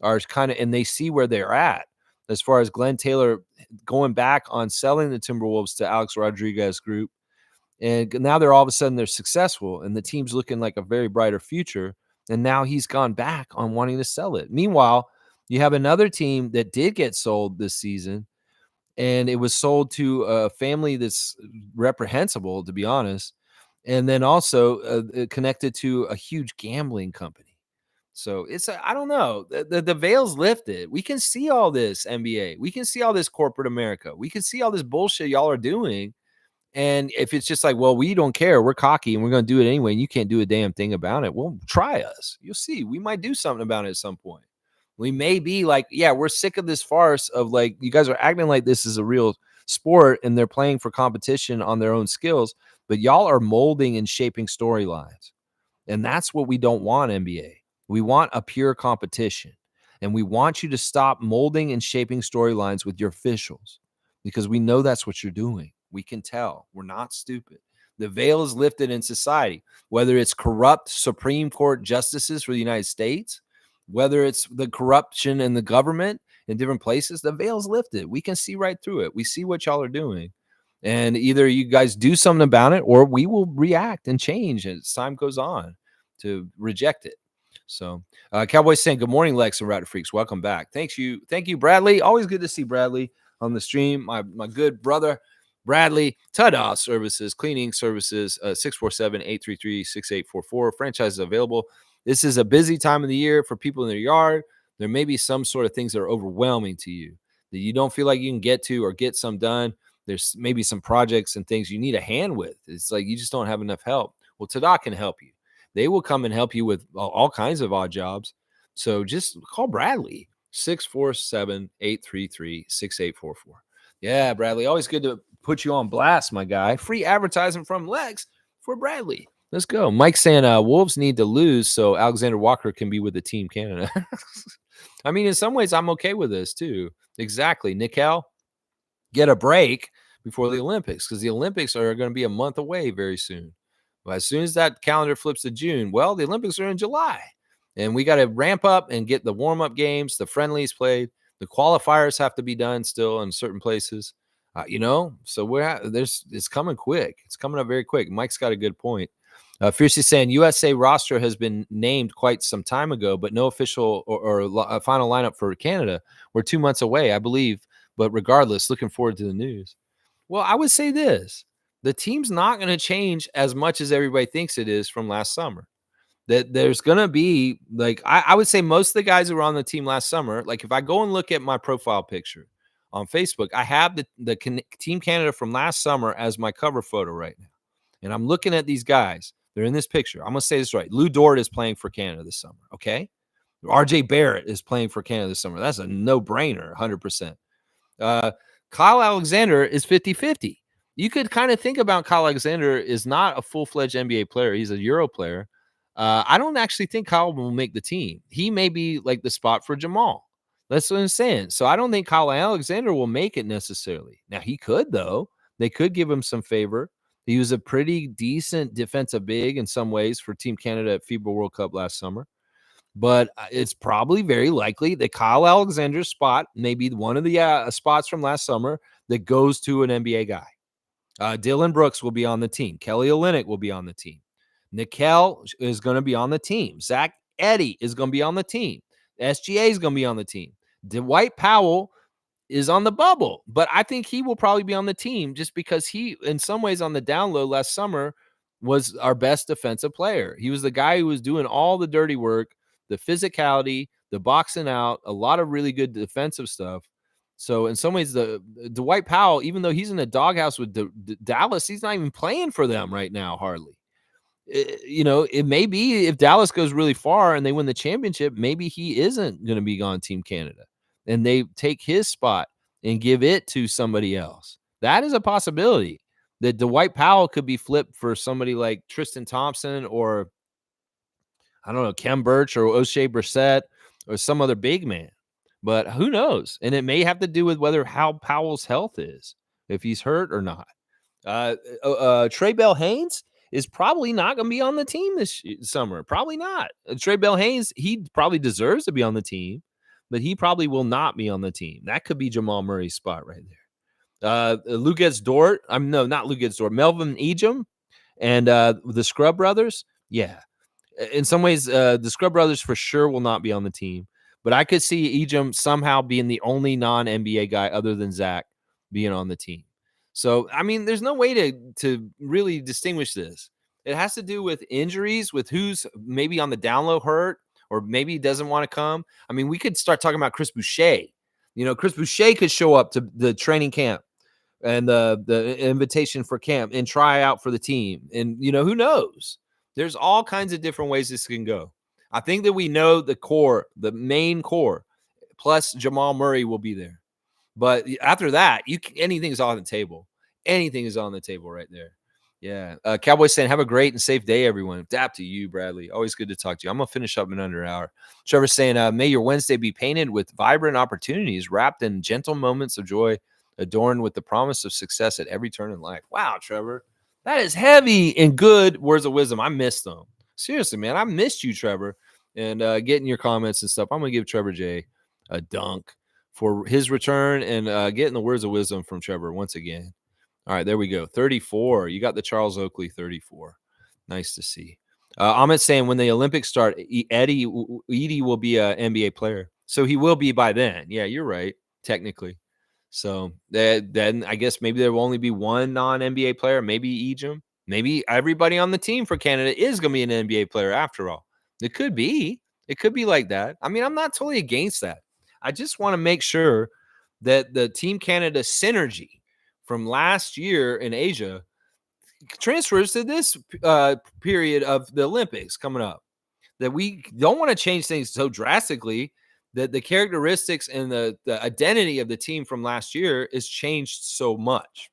Speaker 1: are kind of, and they see where they're at as far as Glenn Taylor going back on selling the Timberwolves to Alex Rodriguez Group. And now they're successful and the team's looking like a very brighter future. And now he's gone back on wanting to sell it. Meanwhile, you have another team that did get sold this season, and it was sold to a family that's reprehensible, to be honest. And then also connected to a huge gambling company. So I don't know. The veil's lifted. We can see all this NBA. We can see all this corporate America. We can see all this bullshit y'all are doing. And if it's just like, well, we don't care, we're cocky and we're going to do it anyway, and you can't do a damn thing about it, well, try us. You'll see. We might do something about it at some point. We may be like, yeah, we're sick of this farce of like, you guys are acting like this is a real sport and they're playing for competition on their own skills, but y'all are molding and shaping storylines. And that's what we don't want, NBA. We want a pure competition. And we want you to stop molding and shaping storylines with your officials because we know that's what you're doing. We can tell. We're not stupid. The veil is lifted in society, whether it's corrupt Supreme Court justices for the United States, whether it's the corruption in the government in different places, the veil's lifted. We can see right through it. We see what y'all are doing. And either you guys do something about it or we will react and change as time goes on to reject it. So Cowboys saying, good morning, Lex and Router Freaks. Welcome back. Thank you, Bradley. Always good to see Bradley on the stream. My good brother, Bradley. Tada Services, cleaning services, 647-833-6844. Franchise is available. This is a busy time of the year for people in their yard. There may be some sort of things that are overwhelming to you that you don't feel like you can get to or get some done. There's maybe some projects and things you need a hand with. It's like you just don't have enough help. Well, Tada can help you. They will come and help you with all kinds of odd jobs. So just call Bradley, 647-833-6844. Yeah, Bradley, always good to put you on blast, my guy. Free advertising from Lex for Bradley. Let's go. Mike saying Wolves need to lose so Alexander Walker can be with the Team Canada. I mean, in some ways, I'm okay with this too. Exactly. Nickel, get a break before the Olympics because the Olympics are going to be a month away very soon. Well, as soon as that calendar flips to June, well, the Olympics are in July. And we got to ramp up and get the warm-up games, the friendlies played. The qualifiers have to be done still in certain places. So it's coming quick. It's coming up very quick. Mike's got a good point. Fiercely saying USA roster has been named quite some time ago, but no official or final lineup for Canada. We're 2 months away, I believe. But regardless, looking forward to the news. Well, I would say this. The team's not going to change as much as everybody thinks it is from last summer. That there's going to be, like, I would say most of the guys who were on the team last summer, like if I go and look at my profile picture on Facebook, I have the Team Canada from last summer as my cover photo right now. And I'm looking at these guys. They're in this picture. I'm going to say this right. Lou Dort is playing for Canada this summer, okay? RJ Barrett is playing for Canada this summer. That's a no-brainer, 100%. Kyle Alexander is 50-50. You could kind of think about Kyle Alexander is not a full-fledged NBA player. He's a Euro player. I don't actually think Kyle will make the team. He may be like the spot for Jamal. That's what I'm saying. So I don't think Kyle Alexander will make it necessarily. Now, he could, though. They could give him some favor. He was a pretty decent defensive big in some ways for Team Canada at FIBA World Cup last summer. But it's probably very likely that Kyle Alexander's spot may be one of the spots from last summer that goes to an NBA guy. Dylan Brooks will be on the team. Kelly Olynyk will be on the team. Nickel is going to be on the team. Zach Edey is going to be on the team. SGA is going to be on the team. Dwight Powell is on the bubble, but I think he will probably be on the team just because he, in some ways on the down low last summer, was our best defensive player. He was the guy who was doing all the dirty work, the physicality, the boxing out, a lot of really good defensive stuff. So in some ways, the Dwight Powell, even though he's in the doghouse with Dallas, he's not even playing for them right now, hardly. It may be if Dallas goes really far and they win the championship, maybe he isn't going to be on Team Canada, and they take his spot and give it to somebody else. That is a possibility that Dwight Powell could be flipped for somebody like Tristan Thompson or I don't know, Kem Birch or O'Shea Brissett or some other big man. But who knows? And it may have to do with whether how Powell's health is, if he's hurt or not. Trey Bell Haynes is probably not going to be on the team this summer. Probably not. Trey Bell Haynes, he probably deserves to be on the team, but he probably will not be on the team. That could be Jamal Murray's spot right there. Lucas Dort, no, not Lucas Dort, Melvin Ejim and the Scrub Brothers. Yeah. In some ways, the Scrub Brothers for sure will not be on the team, but I could see Ejim somehow being the only non-NBA guy other than Zach being on the team. So, I mean, there's no way to really distinguish this. It has to do with injuries, with who's maybe on the down low hurt, or maybe doesn't want to come. I mean, we could start talking about Chris Boucher. Chris Boucher could show up to the training camp and the invitation for camp and try out for the team. And, who knows? There's all kinds of different ways this can go. I think that we know the core, the main core, plus Jamal Murray will be there. But after that, anything's on the table. Anything is on the table right there. Yeah. Cowboys saying, have a great and safe day, everyone. Adapt to you, Bradley. Always good to talk to you. I'm going to finish up in under an hour. Trevor saying, may your Wednesday be painted with vibrant opportunities, wrapped in gentle moments of joy, adorned with the promise of success at every turn in life. Wow, Trevor. That is heavy and good words of wisdom. I missed them. Seriously, man. I missed you, Trevor, and getting your comments and stuff. I'm going to give Trevor J a dunk for his return and getting the words of wisdom from Trevor once again. All right, there we go. 34. You got the Charles Oakley 34. Nice to see. Ahmet saying when the Olympics start, Edie will be an NBA player. So he will be by then. Yeah, you're right, technically. So then I guess maybe there will only be one non-NBA player, maybe Ejim. Maybe everybody on the team for Canada is going to be an NBA player after all. It could be. It could be like that. I mean, I'm not totally against that. I just want to make sure that the Team Canada synergy from last year in Asia transfers to this period of the Olympics coming up. That we don't want to change things so drastically that the characteristics and the identity of the team from last year is changed so much.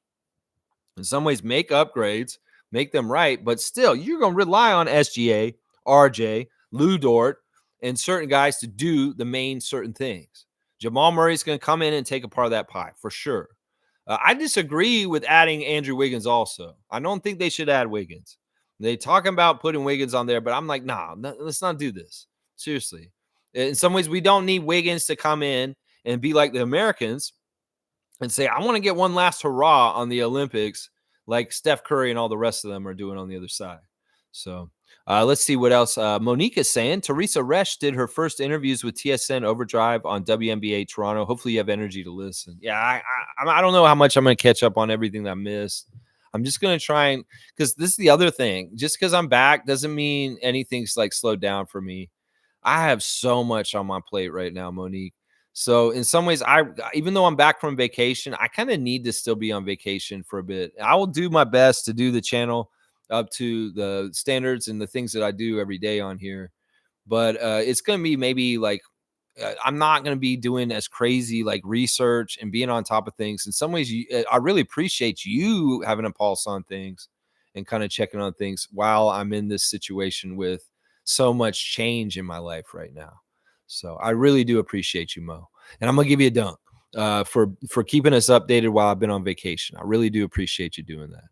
Speaker 1: In some ways, make upgrades, make them right, but still, you're going to rely on SGA, RJ, Lou Dort, and certain guys to do the main certain things. Jamal Murray's going to come in and take a part of that pie, for sure. I disagree with adding Andrew Wiggins also. I don't think they should add Wiggins. They talking about putting Wiggins on there, but I'm like, nah, let's not do this. Seriously. In some ways, we don't need Wiggins to come in and be like the Americans and say, I want to get one last hurrah on the Olympics like Steph Curry and all the rest of them are doing on the other side. So let's see what else. Monique is saying, Teresa Resch did her first interviews with TSN Overdrive on WNBA Toronto. Hopefully you have energy to listen. Yeah, I don't know how much I'm going to catch up on everything that I missed. I'm just going to try and, because this is the other thing. Just because I'm back doesn't mean anything's like slowed down for me. I have so much on my plate right now, Monique. So in some ways, even though I'm back from vacation, I kind of need to still be on vacation for a bit. I will do my best to do the channel up to the standards and the things that I do every day on here. But it's going to be maybe like, I'm not going to be doing as crazy like research and being on top of things. In some ways, I really appreciate you having a pulse on things and kind of checking on things while I'm in this situation with so much change in my life right now. So I really do appreciate you, Mo. And I'm going to give you a dunk for keeping us updated while I've been on vacation. I really do appreciate you doing that.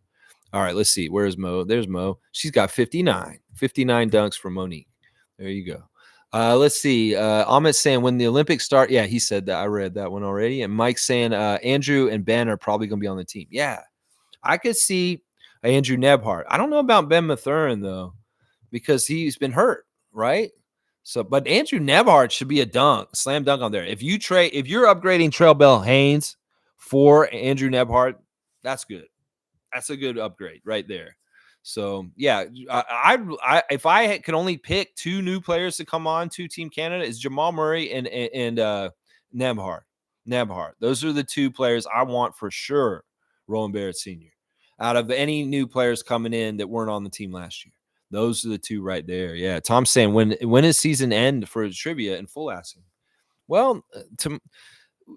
Speaker 1: All right, let's see. Where's Mo? There's Mo. She's got 59 dunks for Monique. There you go. Let's see. Ahmet saying when the Olympics start. Yeah, he said that. I read that one already. And Mike's saying Andrew and Ben are probably going to be on the team. Yeah, I could see Andrew Nebhart. I don't know about Ben Mathurin, though, because he's been hurt, right? So, but Andrew Nebhart should be a slam dunk on there. If you're upgrading Trey Bell Haynes for Andrew Nebhart, that's good. That's a good upgrade right there. So yeah, if I could only pick two new players to come on to Team Canada, is Jamal Murray and Nebhart. Nebhart. Those are the two players I want for sure. Roland Barrett Sr. Out of any new players coming in that weren't on the team last year. Those are the two right there. Yeah. Tom's saying when is season end for trivia and full asking? Well,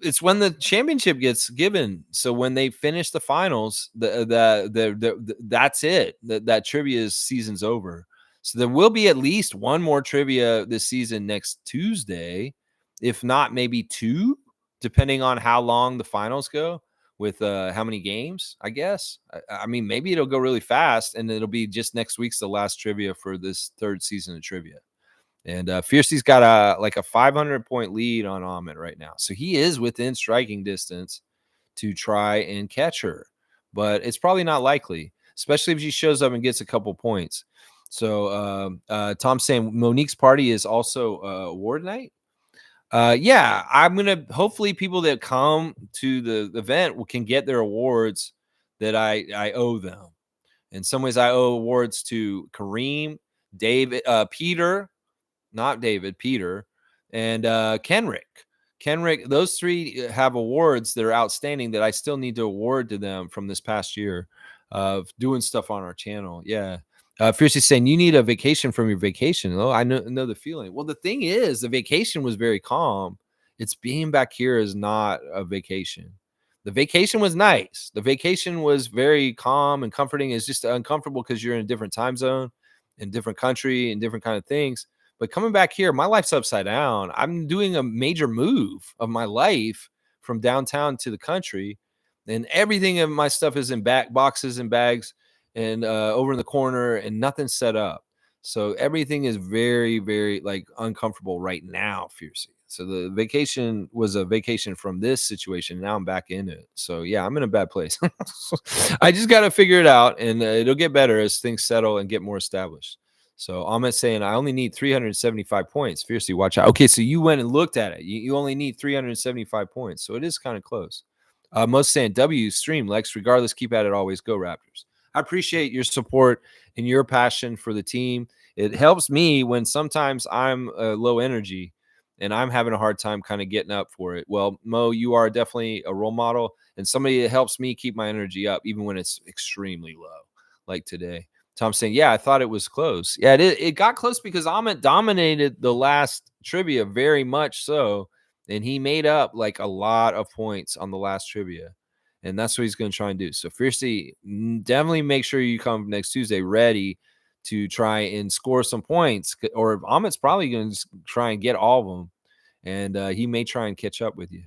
Speaker 1: it's when the championship gets given. So when they finish the finals, that's it. That trivia season's over. So there will be at least one more trivia this season next Tuesday, if not maybe two, depending on how long the finals go with how many games, I guess. I mean, maybe it'll go really fast and it'll be just next week's the last trivia for this third season of trivia. And Fiercey's got a 500-point lead on Ahmed right now. So he is within striking distance to try and catch her. But it's probably not likely, especially if she shows up and gets a couple points. So Tom's saying Monique's party is also award night. Yeah, I'm going to hopefully people that come to the event can get their awards that I owe them. In some ways, I owe awards to Kareem, David, Peter, and Kenrick. Kenrick, those three have awards that are outstanding that I still need to award to them from this past year of doing stuff on our channel. Yeah. Fiercely saying you need a vacation from your vacation. Oh, I know the feeling. Well, the thing is, the vacation was very calm. It's being back here is not a vacation. The vacation was nice. The vacation was very calm and comforting. It's just uncomfortable because you're in a different time zone, in different country, and different kind of things. But coming back here, my life's upside down. I'm doing a major move of my life from downtown to the country, and everything of my stuff is in back boxes and bags and over in the corner, and nothing's set up. So everything is very, very like uncomfortable right now, fiercely. So the vacation was a vacation from this situation. Now I'm back in it. So yeah, I'm in a bad place. I just got to figure it out, and it'll get better as things settle and get more established. So Ahmed saying, I only need 375 points. Fiercely, watch out. Okay, so you went and looked at it. You only need 375 points. So it is kind of close. Most saying, W, stream, Lex. Regardless, keep at it always. Go Raptors. I appreciate your support and your passion for the team. It helps me when sometimes I'm low energy and I'm having a hard time kind of getting up for it. Well, Mo, you are definitely a role model and somebody that helps me keep my energy up, even when it's extremely low, like today. Tom's saying, yeah, I thought it was close. Yeah, it got close because Ahmed dominated the last trivia very much so. And he made up like a lot of points on the last trivia. And that's what he's going to try and do. So fiercely, definitely make sure you come next Tuesday ready to try and score some points. Or Ahmed's probably going to try and get all of them. And he may try and catch up with you.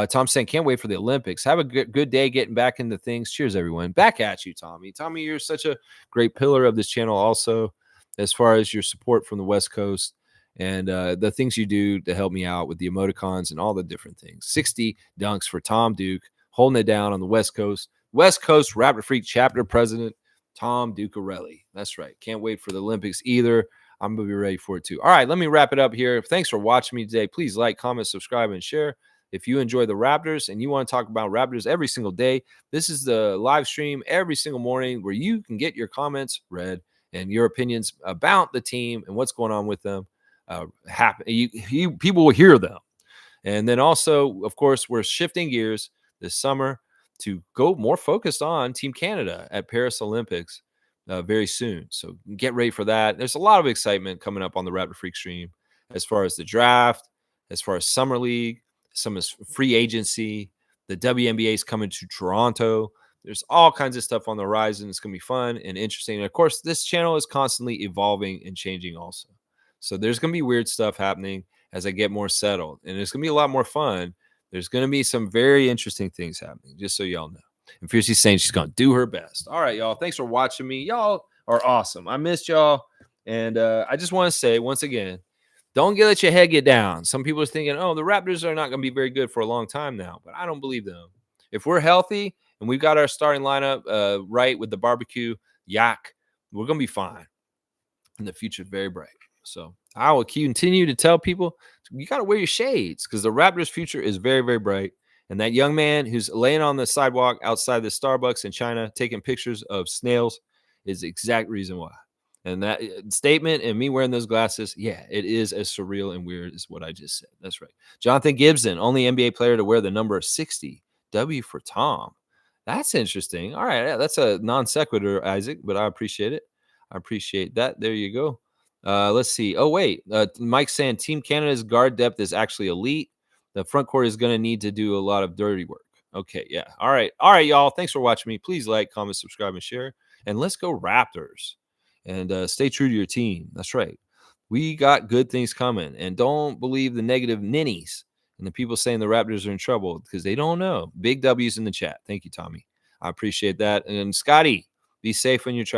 Speaker 1: Tom's saying, can't wait for the Olympics. Have a good day getting back into things. Cheers, everyone. Back at you, Tommy. Tommy, you're such a great pillar of this channel also, as far as your support from the West Coast and the things you do to help me out with the emoticons and all the different things. 60 dunks for Tom Duke, holding it down on the West Coast. West Coast Raptor Freak chapter president, Tom Ducarelli. That's right. Can't wait for the Olympics either. I'm going to be ready for it too. All right, let me wrap it up here. Thanks for watching me today. Please like, comment, subscribe, and share. If you enjoy the Raptors and you want to talk about Raptors every single day, this is the live stream every single morning where you can get your comments read and your opinions about the team and what's going on with them. People will hear them. And then also, of course, we're shifting gears this summer to go more focused on Team Canada at Paris Olympics very soon. So get ready for that. There's a lot of excitement coming up on the Raptor Freak stream as far as the draft, as far as Summer League, some is free agency. The WNBA is coming to Toronto. There's all kinds of stuff on the horizon. It's going to be fun and interesting. And of course, this channel is constantly evolving and changing also. So there's going to be weird stuff happening as I get more settled. And it's going to be a lot more fun. There's going to be some very interesting things happening, just so y'all know. And Fiercey's saying she's going to do her best. All right, y'all. Thanks for watching me. Y'all are awesome. I missed y'all. And I just want to say once again, don't let your head get down. Some people are thinking, oh, the Raptors are not going to be very good for a long time now. But I don't believe them. If we're healthy and we've got our starting lineup right with the barbecue, yak, we're going to be fine. And the future is very bright. So I will continue to tell people, you got to wear your shades because the Raptors' future is very, very bright. And that young man who's laying on the sidewalk outside the Starbucks in China taking pictures of snails is the exact reason why. And that statement and me wearing those glasses, yeah, it is as surreal and weird as what I just said. That's right. Jonathan Gibson, only NBA player to wear the number 60. W for Tom. That's interesting. All right. Yeah, that's a non sequitur, Isaac, but I appreciate it. I appreciate that. There you go. Let's see. Oh, wait. Mike saying Team Canada's guard depth is actually elite. The front court is going to need to do a lot of dirty work. Okay. Yeah. All right. All right, y'all. Thanks for watching me. Please like, comment, subscribe, and share. And let's go Raptors. And stay true to your team. That's right. We got good things coming. And don't believe the negative ninnies and the people saying the Raptors are in trouble because they don't know. Big W's in the chat. Thank you, Tommy. I appreciate that. And Scotty, be safe when you're traveling.